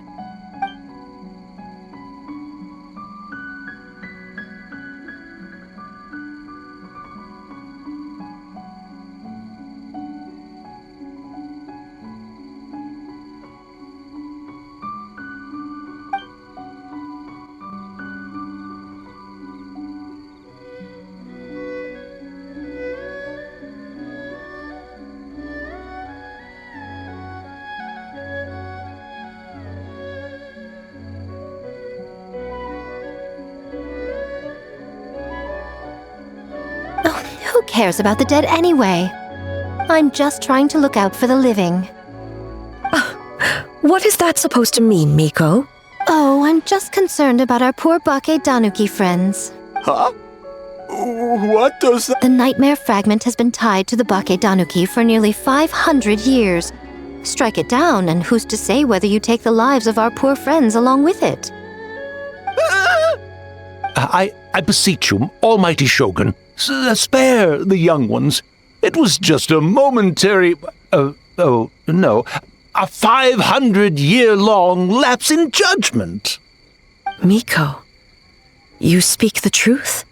S8: Who cares about the dead anyway? I'm just trying to look out for the living.
S6: What is that supposed to mean, Miko?
S8: Oh, I'm just concerned about our poor Bakedanuki friends.
S11: Huh? What does that—
S8: The nightmare fragment has been tied to the Bakedanuki for nearly 500 years. Strike it down, and who's to say whether you take the lives of our poor friends along with it?
S18: I beseech you, almighty Shogun, spare the young ones. It was just a momentary— a 500-year-long lapse in judgment.
S6: Miko, you speak the truth?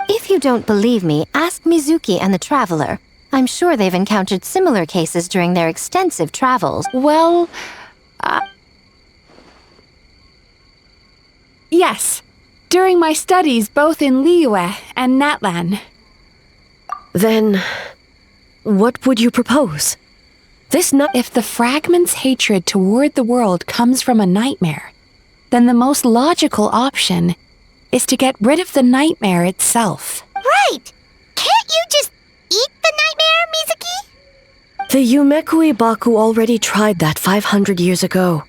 S8: If you don't believe me, ask Mizuki and the Traveler. I'm sure they've encountered similar cases during their extensive travels.
S3: Well, yes. During my studies both in Liyue and Natlan.
S6: Then, what would you propose?
S3: If the fragment's hatred toward the world comes from a nightmare, then the most logical option is to get rid of the nightmare itself.
S2: Right! Can't you just eat the nightmare, Mizuki?
S6: The Yumekui Baku already tried that 500 years ago.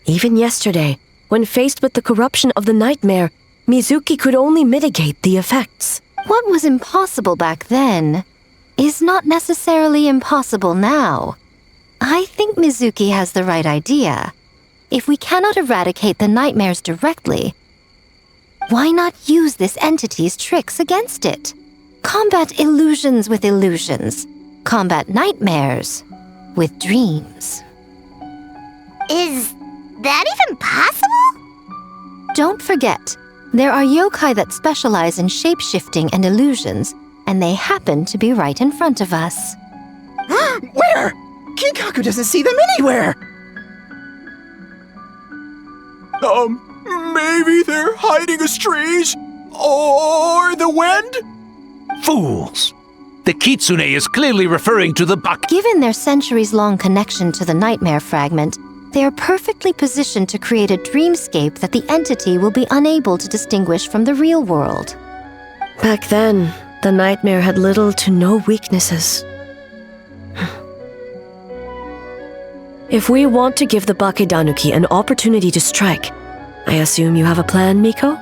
S6: Even yesterday, when faced with the corruption of the nightmare, Mizuki could only mitigate the effects.
S8: What was impossible back then is not necessarily impossible now. I think Mizuki has the right idea. If we cannot eradicate the nightmares directly, why not use this entity's tricks against it? Combat illusions with illusions. Combat nightmares with dreams.
S2: Is that even possible?
S8: Don't forget, There are yokai that specialize in shape-shifting and illusions, and they happen to be right in front of us.
S13: Where? Kinkaku doesn't see them anywhere!
S11: Maybe they're hiding as trees? Or the wind?
S18: Fools! The kitsune is clearly referring to the
S8: Given their centuries-long connection to the nightmare fragment, they are perfectly positioned to create a dreamscape that the entity will be unable to distinguish from the real world.
S6: Back then, the nightmare had little to no weaknesses. If we want to give the Bakedanuki an opportunity to strike, I assume you have a plan, Miko?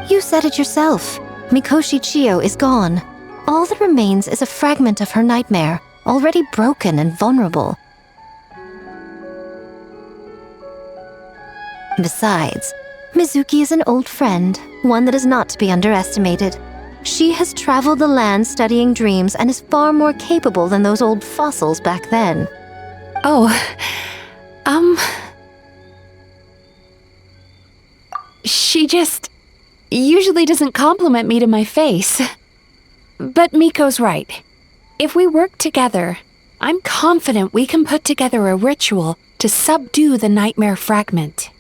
S8: You said it yourself. Mikoshi Chiyo is gone. All that remains is a fragment of her nightmare, already broken and vulnerable. Besides, Mizuki is an old friend, one that is not to be underestimated. She has traveled the land studying dreams and is far more capable than those old fossils back then.
S3: She just usually doesn't compliment me to my face. But Miko's right. If we work together, I'm confident we can put together a ritual to subdue the nightmare fragment.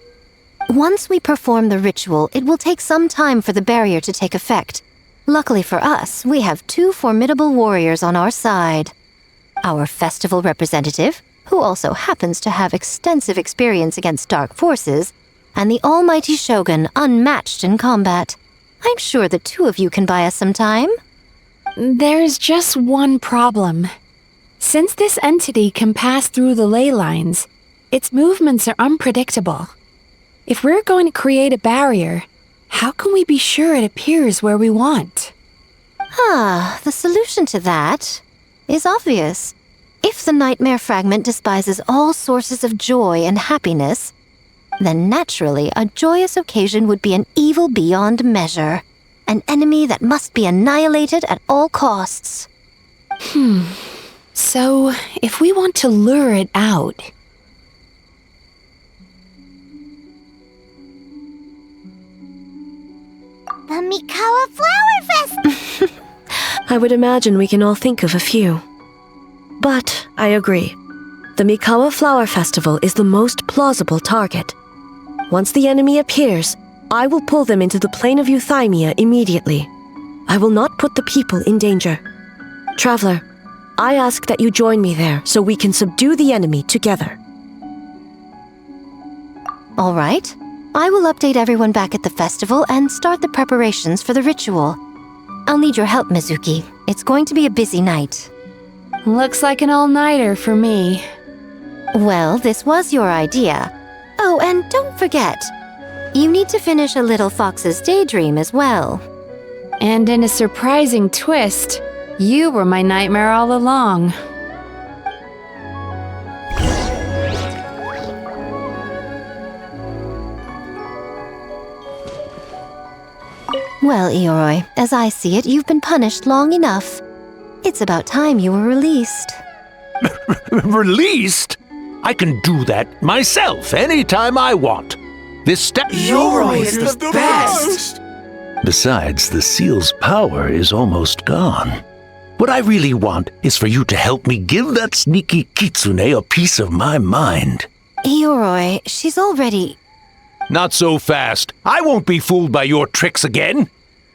S8: Once we perform the ritual, it will take some time for the barrier to take effect. Luckily for us, we have two formidable warriors on our side. Our festival representative, who also happens to have extensive experience against dark forces, and the almighty Shogun, unmatched in combat. I'm sure the two of you can buy us some time.
S3: There's just one problem. Since this entity can pass through the ley lines, its movements are unpredictable. If we're going to create a barrier, how can we be sure it appears where we want?
S8: The solution to that is obvious. If the nightmare fragment despises all sources of joy and happiness, then naturally a joyous occasion would be an evil beyond measure. An enemy that must be annihilated at all costs.
S3: So, if we want to lure it out...
S2: The Mikawa Flower Fest!
S6: I would imagine we can all think of a few. But I agree. The Mikawa Flower Festival is the most plausible target. Once the enemy appears, I will pull them into the plane of Euthymia immediately. I will not put the people in danger. Traveler, I ask that you join me there so we can subdue the enemy together.
S8: All right. I will update everyone back at the festival and start the preparations for the ritual. I'll need your help, Mizuki. It's going to be a busy night.
S3: Looks like an all-nighter for me.
S8: Well, this was your idea. Oh, and don't forget, you need to finish a Little Fox's Daydream as well.
S3: And in a surprising twist, you were my nightmare all along.
S8: Well, Ioroi, as I see it, you've been punished long enough. It's about time you were released.
S18: Released? I can do that myself anytime I want. This
S11: Ioroi is the best!
S18: Besides, the seal's power is almost gone. What I really want is for you to help me give that sneaky kitsune a piece of my mind.
S8: Ioroi, she's already...
S18: Not so fast. I won't be fooled by your tricks again.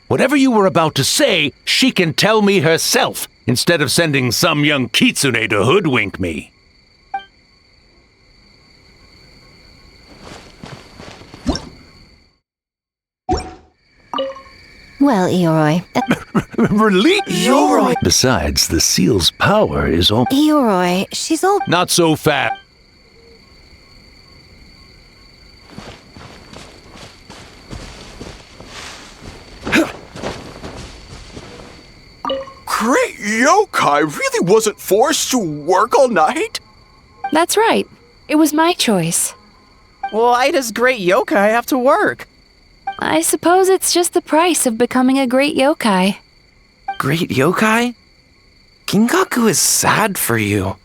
S18: Whatever you were about to say, she can tell me herself, instead of sending some young kitsune to hoodwink me.
S8: Well, Ioroi...
S18: Release?
S11: Ioroi!
S18: Besides, the seal's power is all...
S8: Ioroi, she's all...
S18: Not so fast.
S11: Great yokai really wasn't forced to work all night?
S3: That's right. It was my choice.
S13: Why does great yokai have to work?
S3: I suppose it's just the price of becoming a great yokai.
S14: Great yokai? Kinkaku is sad for you.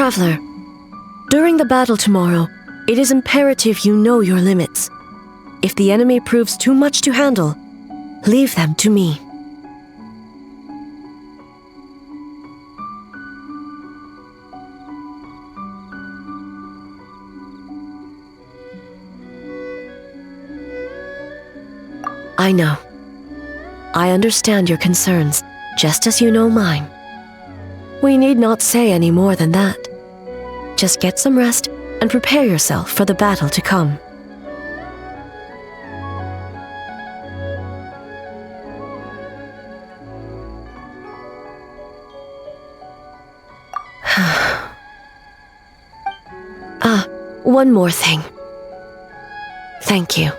S6: Traveler, during the battle tomorrow, it is imperative you know your limits. If the enemy proves too much to handle, leave them to me. I know. I understand your concerns, just as you know mine. We need not say any more than that. Just get some rest and prepare yourself for the battle to come. One more thing. Thank you.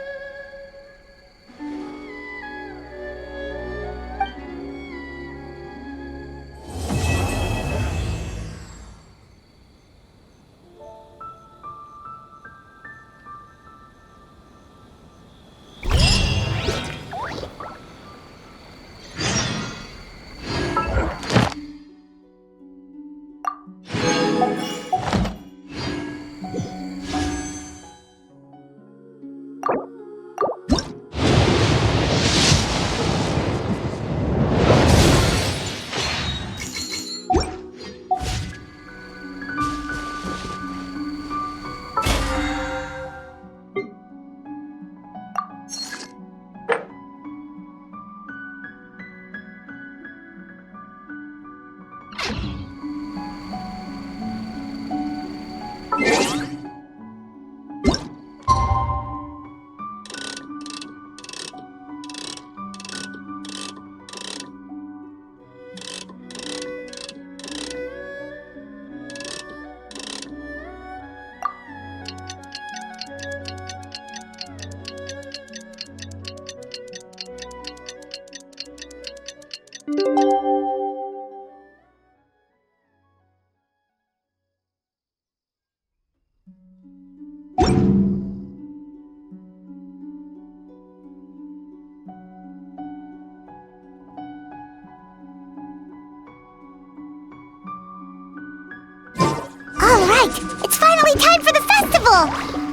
S2: It's finally time for the festival!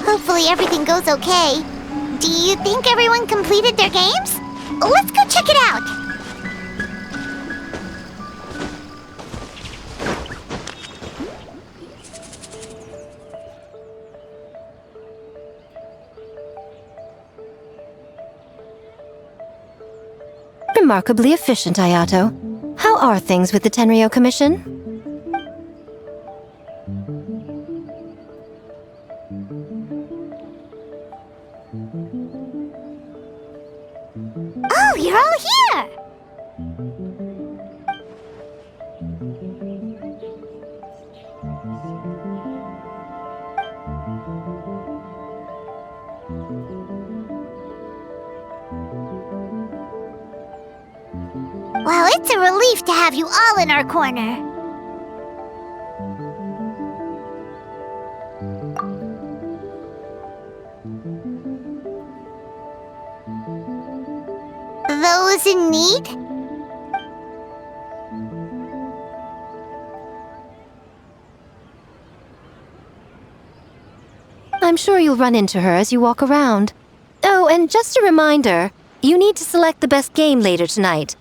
S2: Hopefully everything goes okay. Do you think everyone completed their games? Let's go check it out!
S8: Remarkably efficient, Ayato. How are things with the Tenryo Commission?
S2: Oh, you're all here! Well, it's a relief to have you all in our corner. Those in need?
S8: I'm sure you'll run into her as you walk around. Oh, and just a reminder, you need to select the best game later tonight.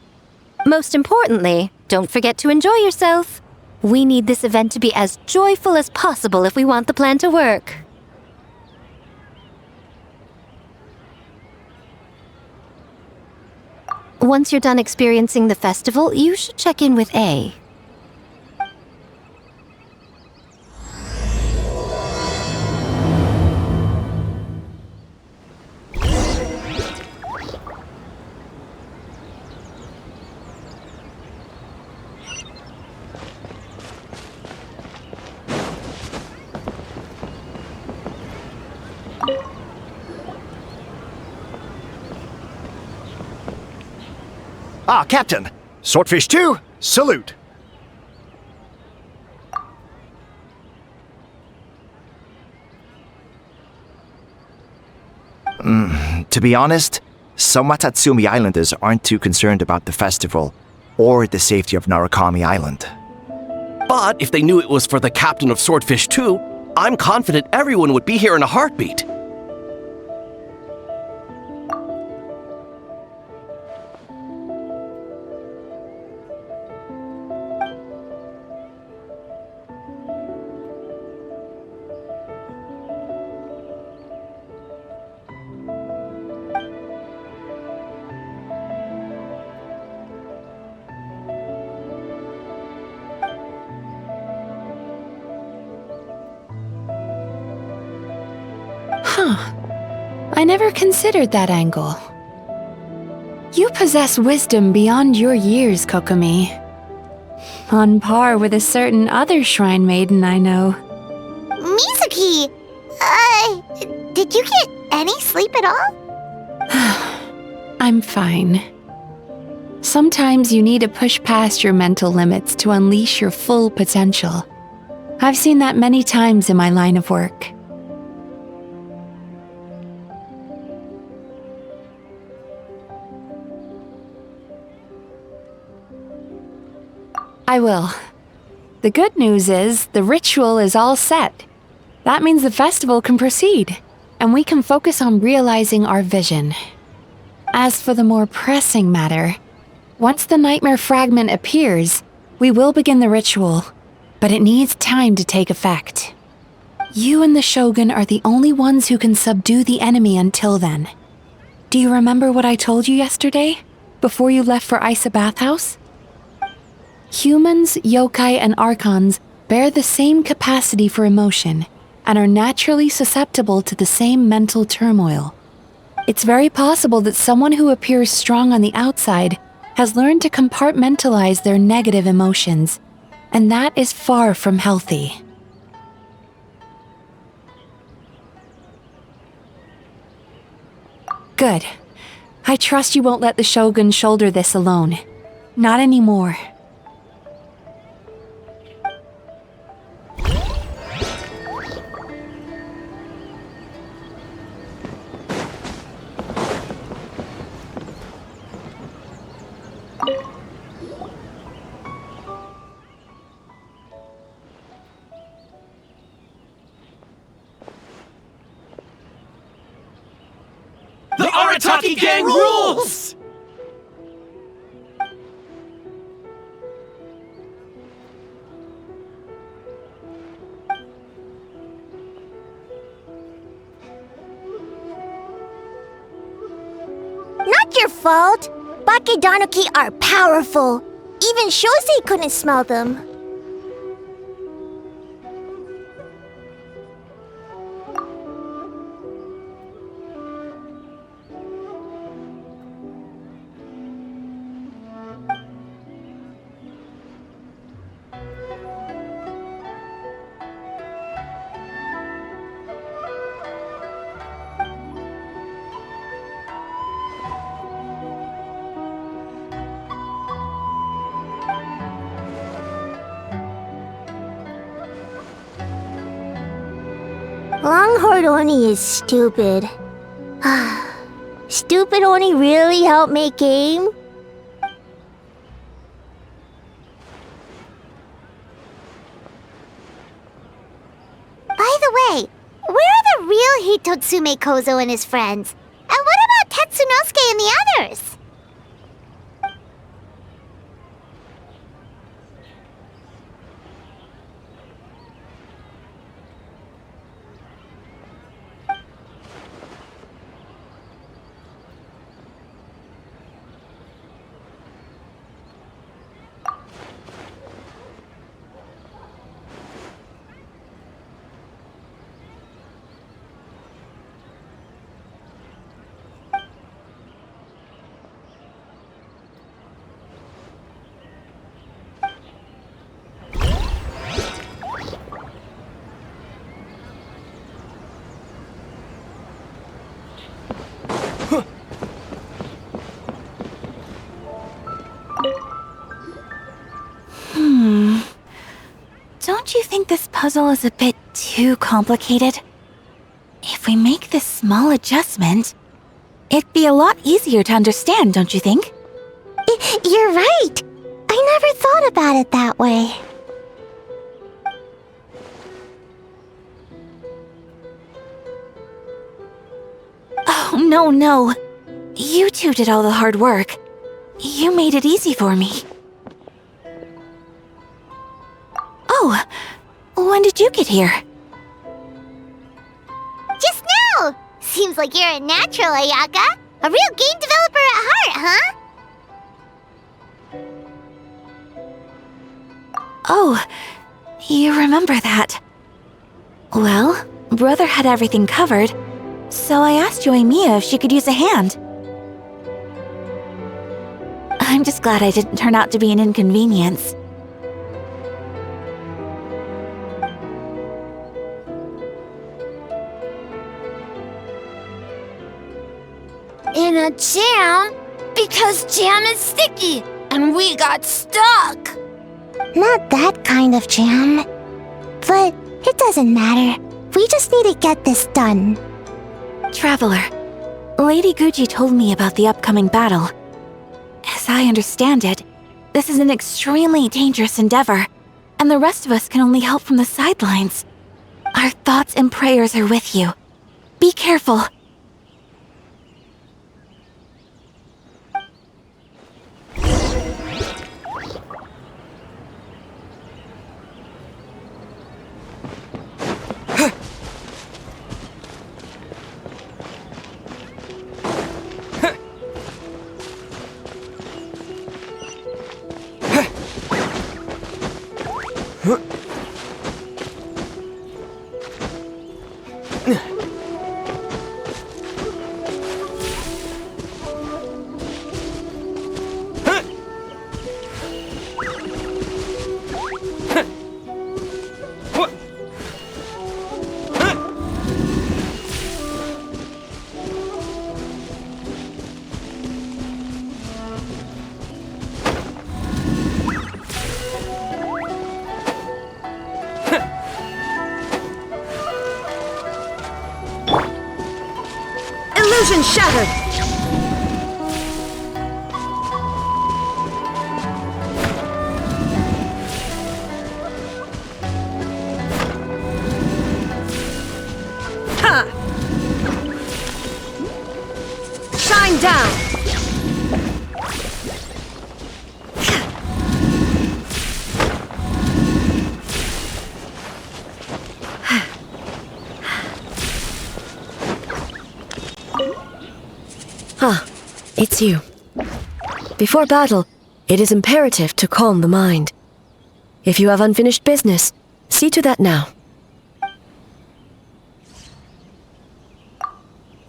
S8: Most importantly, don't forget to enjoy yourself. We need this event to be as joyful as possible if we want the plan to work. Once you're done experiencing the festival, you should check in with A.
S10: Ah, Captain! Swordfish 2, salute! To be honest, some Watatsumi Islanders aren't too concerned about the festival or the safety of Narukami Island.
S19: But if they knew it was for the captain of Swordfish too, I'm confident everyone would be here in a heartbeat.
S3: I never considered that angle. You possess wisdom beyond your years, Kokomi. On par with a certain other shrine maiden I know.
S2: Mizuki! Did you get any sleep at all?
S3: I'm fine. Sometimes you need to push past your mental limits to unleash your full potential. I've seen that many times in my line of work. I will. The good news is the ritual is all set. That means the festival can proceed, and we can focus on realizing our vision. As for the more pressing matter, once the nightmare fragment appears, we will begin the ritual, but it needs time to take effect. You and the Shogun are the only ones who can subdue the enemy until then. Do you remember what I told you yesterday, before you left for Isa Bathhouse? Humans, yokai, and archons bear the same capacity for emotion and are naturally susceptible to the same mental turmoil. It's very possible that someone who appears strong on the outside has learned to compartmentalize their negative emotions, and that is far from healthy. Good. I trust you won't let the Shogun shoulder this alone. Not anymore.
S19: The Arataki gang rules!
S2: Not your fault. Bakedanuki are powerful. Even Shosei couldn't smell them. Longhorn Oni is stupid. Stupid Oni really helped make game? By the way, where are the real Hitotsume Kozo and his friends? And what about Tetsunosuke and the others?
S8: Don't you think this puzzle is a bit too complicated? If we make this small adjustment, it'd be a lot easier to understand, don't you think?
S2: You're right. I never thought about it that way.
S12: Oh, no. You two did all the hard work. You made it easy for me. Oh, when did you get here?
S2: Just now! Seems like you're a natural, Ayaka. A real game developer at heart, huh?
S12: Oh, you remember that. Well, Brother had everything covered, so I asked Yoimiya if she could use a hand. I'm just glad I didn't turn out to be an inconvenience.
S7: In a jam? Because jam is sticky, and we got stuck.
S2: Not that kind of jam. But it doesn't matter. We just need to get this done.
S12: Traveler, Lady Guji told me about the upcoming battle. As I understand it, this is an extremely dangerous endeavor, and the rest of us can only help from the sidelines. Our thoughts and prayers are with you. Be careful.
S20: Illusion shattered! Ha! Shine down!
S6: It's you. Before battle, it is imperative to calm the mind. If you have unfinished business, see to that now.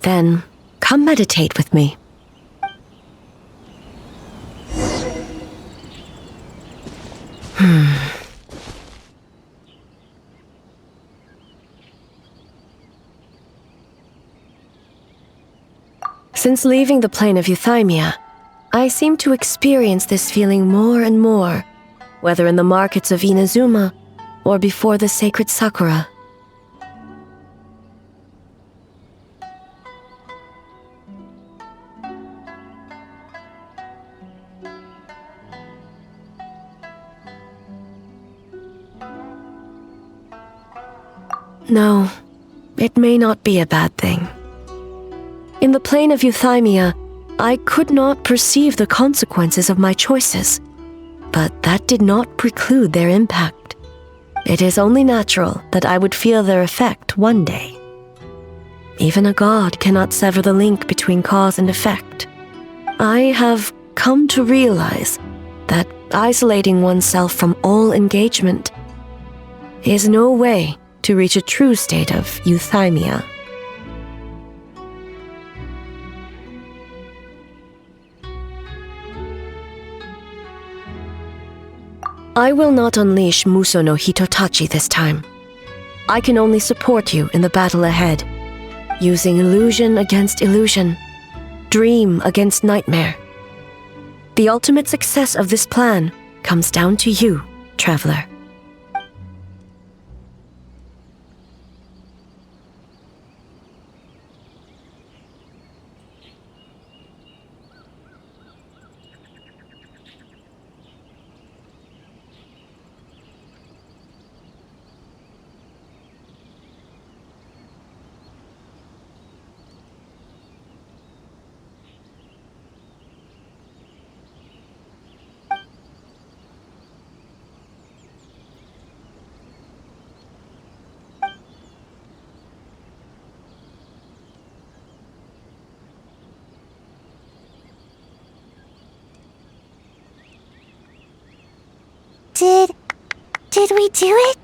S6: Then, come meditate with me. Since leaving the plane of Euthymia, I seem to experience this feeling more and more, whether in the markets of Inazuma or before the sacred Sakura. No, it may not be a bad thing. In the plane of Euthymia, I could not perceive the consequences of my choices, but that did not preclude their impact. It is only natural that I would feel their effect one day. Even a god cannot sever the link between cause and effect. I have come to realize that isolating oneself from all engagement is no way to reach a true state of euthymia. I will not unleash Muso no Hitotachi this time. I can only support you in the battle ahead, using illusion against illusion, dream against nightmare. The ultimate success of this plan comes down to you, traveler.
S2: Did we do it?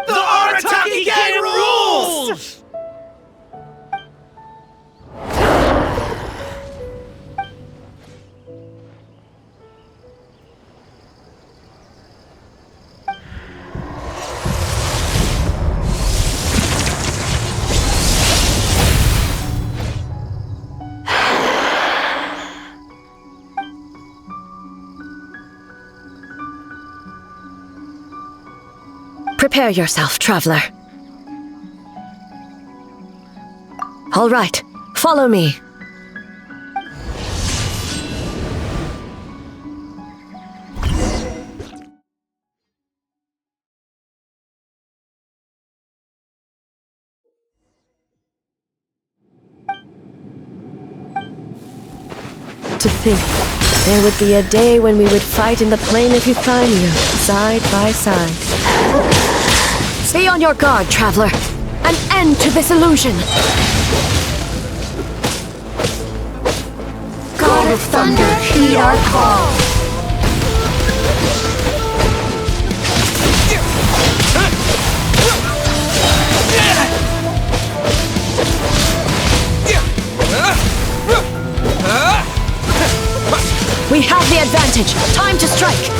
S11: The Arataki Gang rules!
S6: Prepare yourself, traveler. All right, follow me. To think, there would be a day when we would fight in the plain of Euthymia, side by side. Stay on your guard, traveler. An end to this illusion.
S2: God of Thunder, heed our call.
S6: We have the advantage. Time to strike.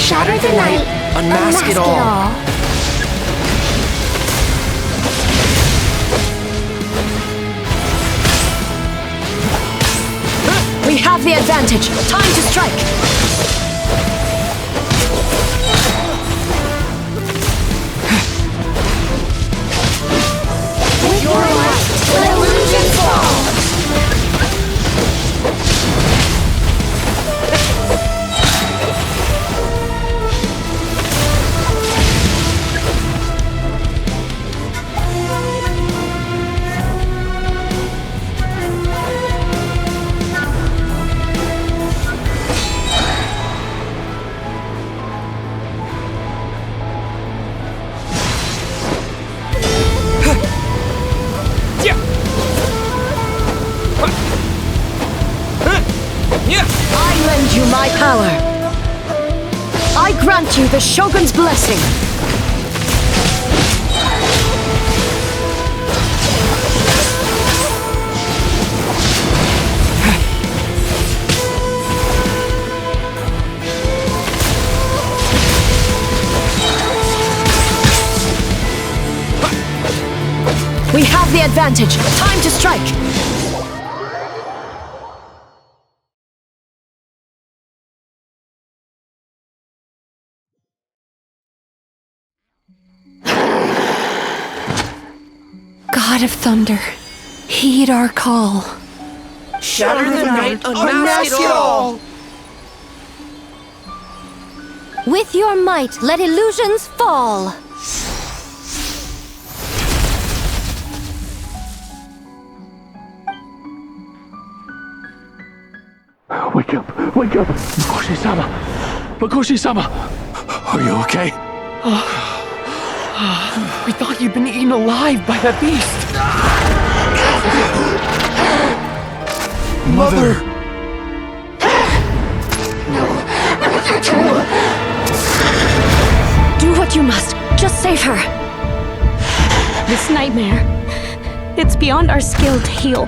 S2: Shatter the night,
S14: Unmask it all.
S6: We have the advantage. Time to strike.
S2: With your light, let illusions fall.
S6: I lend you my power. I grant you the Shogun's blessing. We have the advantage. Time to strike.
S3: God of Thunder, heed our call.
S14: Shatter the night, unmask it all!
S8: With your might, let illusions fall.
S18: Wake up! Wake up! Makoshi-sama! Makoshi-sama! Are you okay?
S14: We thought you'd been eaten alive by that beast!
S18: Mother!
S6: Do what you must. Just save her.
S12: This nightmare, it's beyond our skill to heal.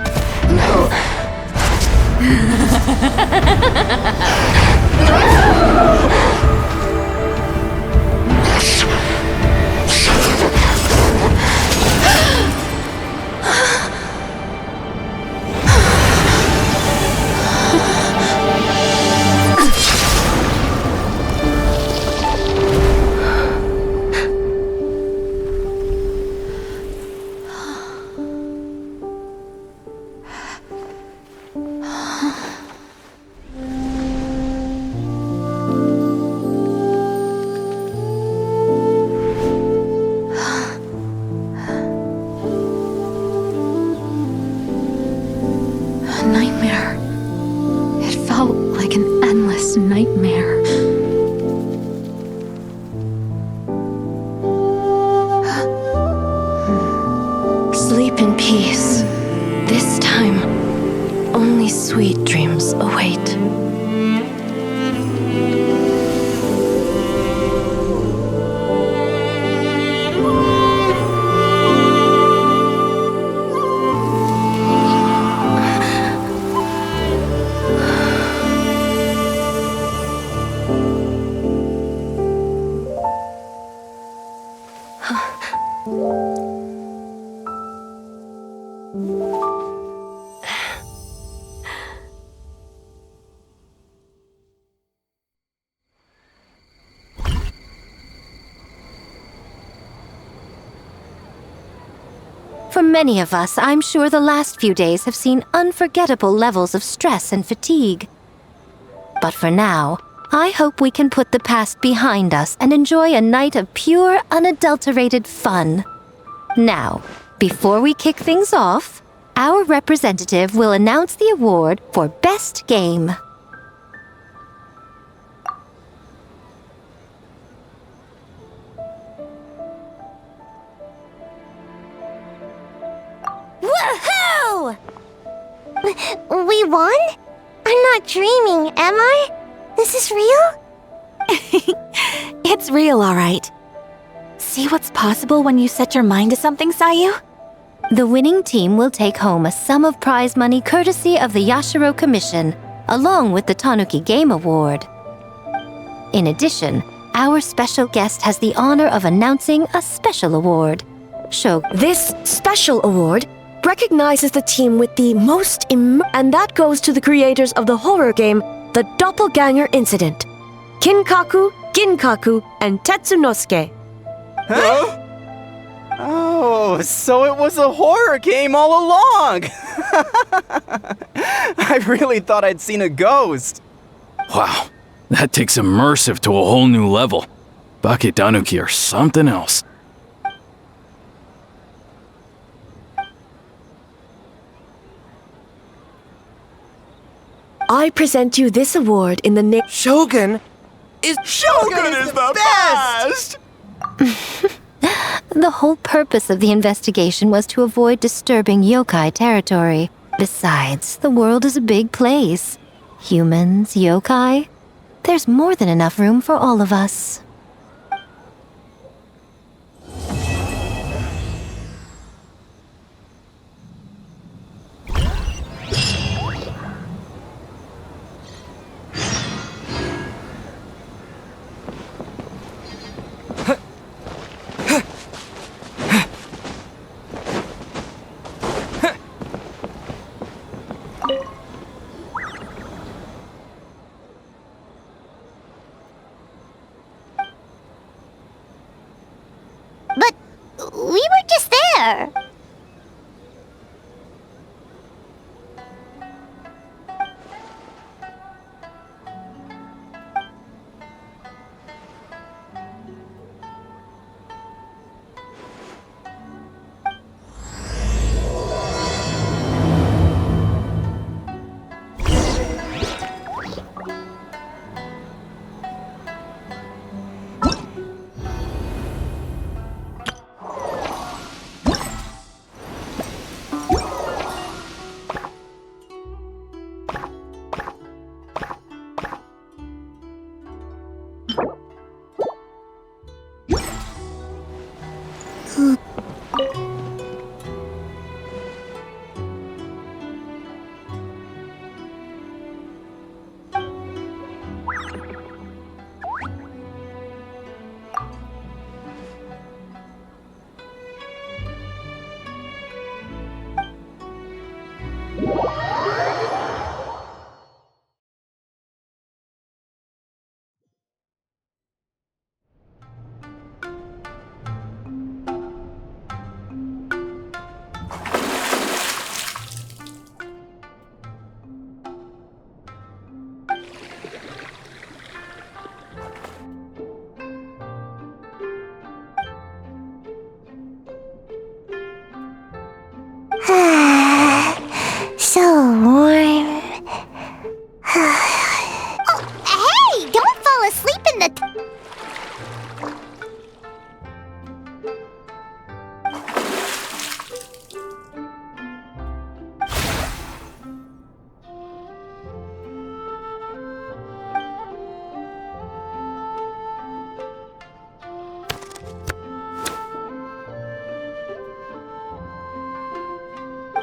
S3: felt like an endless nightmare.
S6: Sleep in peace. This time, only sweet dreams await.
S8: For many of us, I'm sure the last few days have seen unforgettable levels of stress and fatigue. But for now, I hope we can put the past behind us and enjoy a night of pure, unadulterated fun. Now, before we kick things off, our representative will announce the award for Best Game.
S2: Woohoo! We won? I'm not dreaming, am I? This is real?
S12: It's real, all right. See what's possible when you set your mind to something, Sayu?
S8: The winning team will take home a sum of prize money courtesy of the Yashiro Commission, along with the Tanuki Game Award. In addition, our special guest has the honor of announcing a special award.
S6: This special award recognizes the team with the most and that goes to the creators of the horror game, The Doppelganger Incident. Kinkaku, Ginkaku, and Tetsunosuke.
S13: Huh? Oh, so it was a horror game all along! I really thought I'd seen a ghost.
S21: Wow, that takes immersive to a whole new level. Baketanuki are something else.
S6: I present you this award in the name—
S14: Shogun is
S13: the best!
S8: The whole purpose of the investigation was to avoid disturbing yokai territory. Besides, the world is a big place. Humans, yokai, there's more than enough room for all of us.
S2: But we were just there.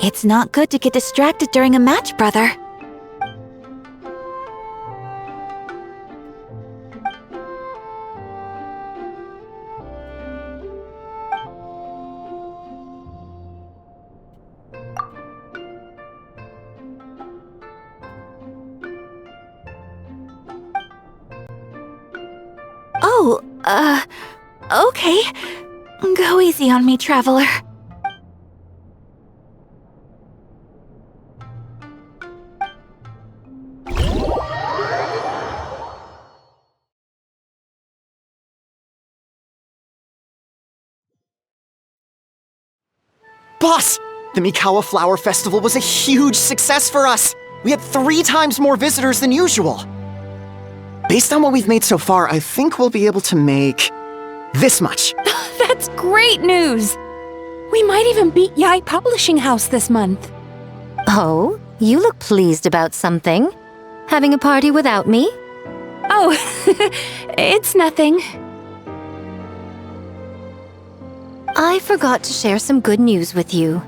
S12: It's not good to get distracted during a match, brother. Oh, okay. Go easy on me, Traveler.
S10: Boss! The Mikawa Flower Festival was a huge success for us! We had 3 times more visitors than usual! Based on what we've made so far, I think we'll be able to make this much.
S3: That's great news! We might even beat Yai Publishing House this month.
S8: Oh, you look pleased about something. Having a party without me?
S3: Oh, it's nothing.
S8: I forgot to share some good news with you.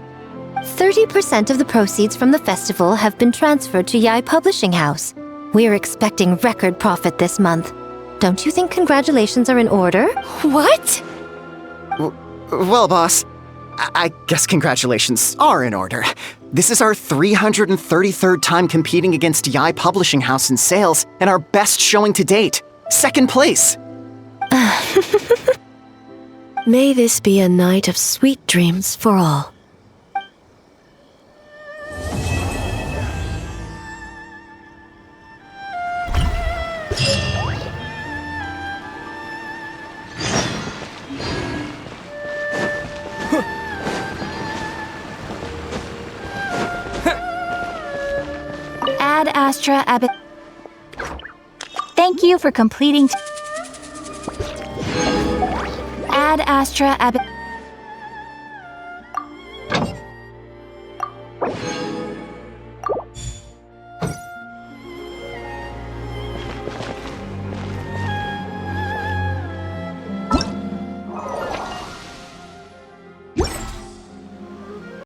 S8: 30% of the proceeds from the festival have been transferred to Yai Publishing House. We're expecting record profit this month. Don't you think congratulations are in order?
S3: What?
S10: Well, boss, I guess congratulations are in order. This is our 333rd time competing against Yai Publishing House in sales, and our best showing to date. 2nd place!
S6: May this be a night of sweet dreams for all.
S12: Ad Astra Abbot. Thank you for completing. Ad Astra Abbot.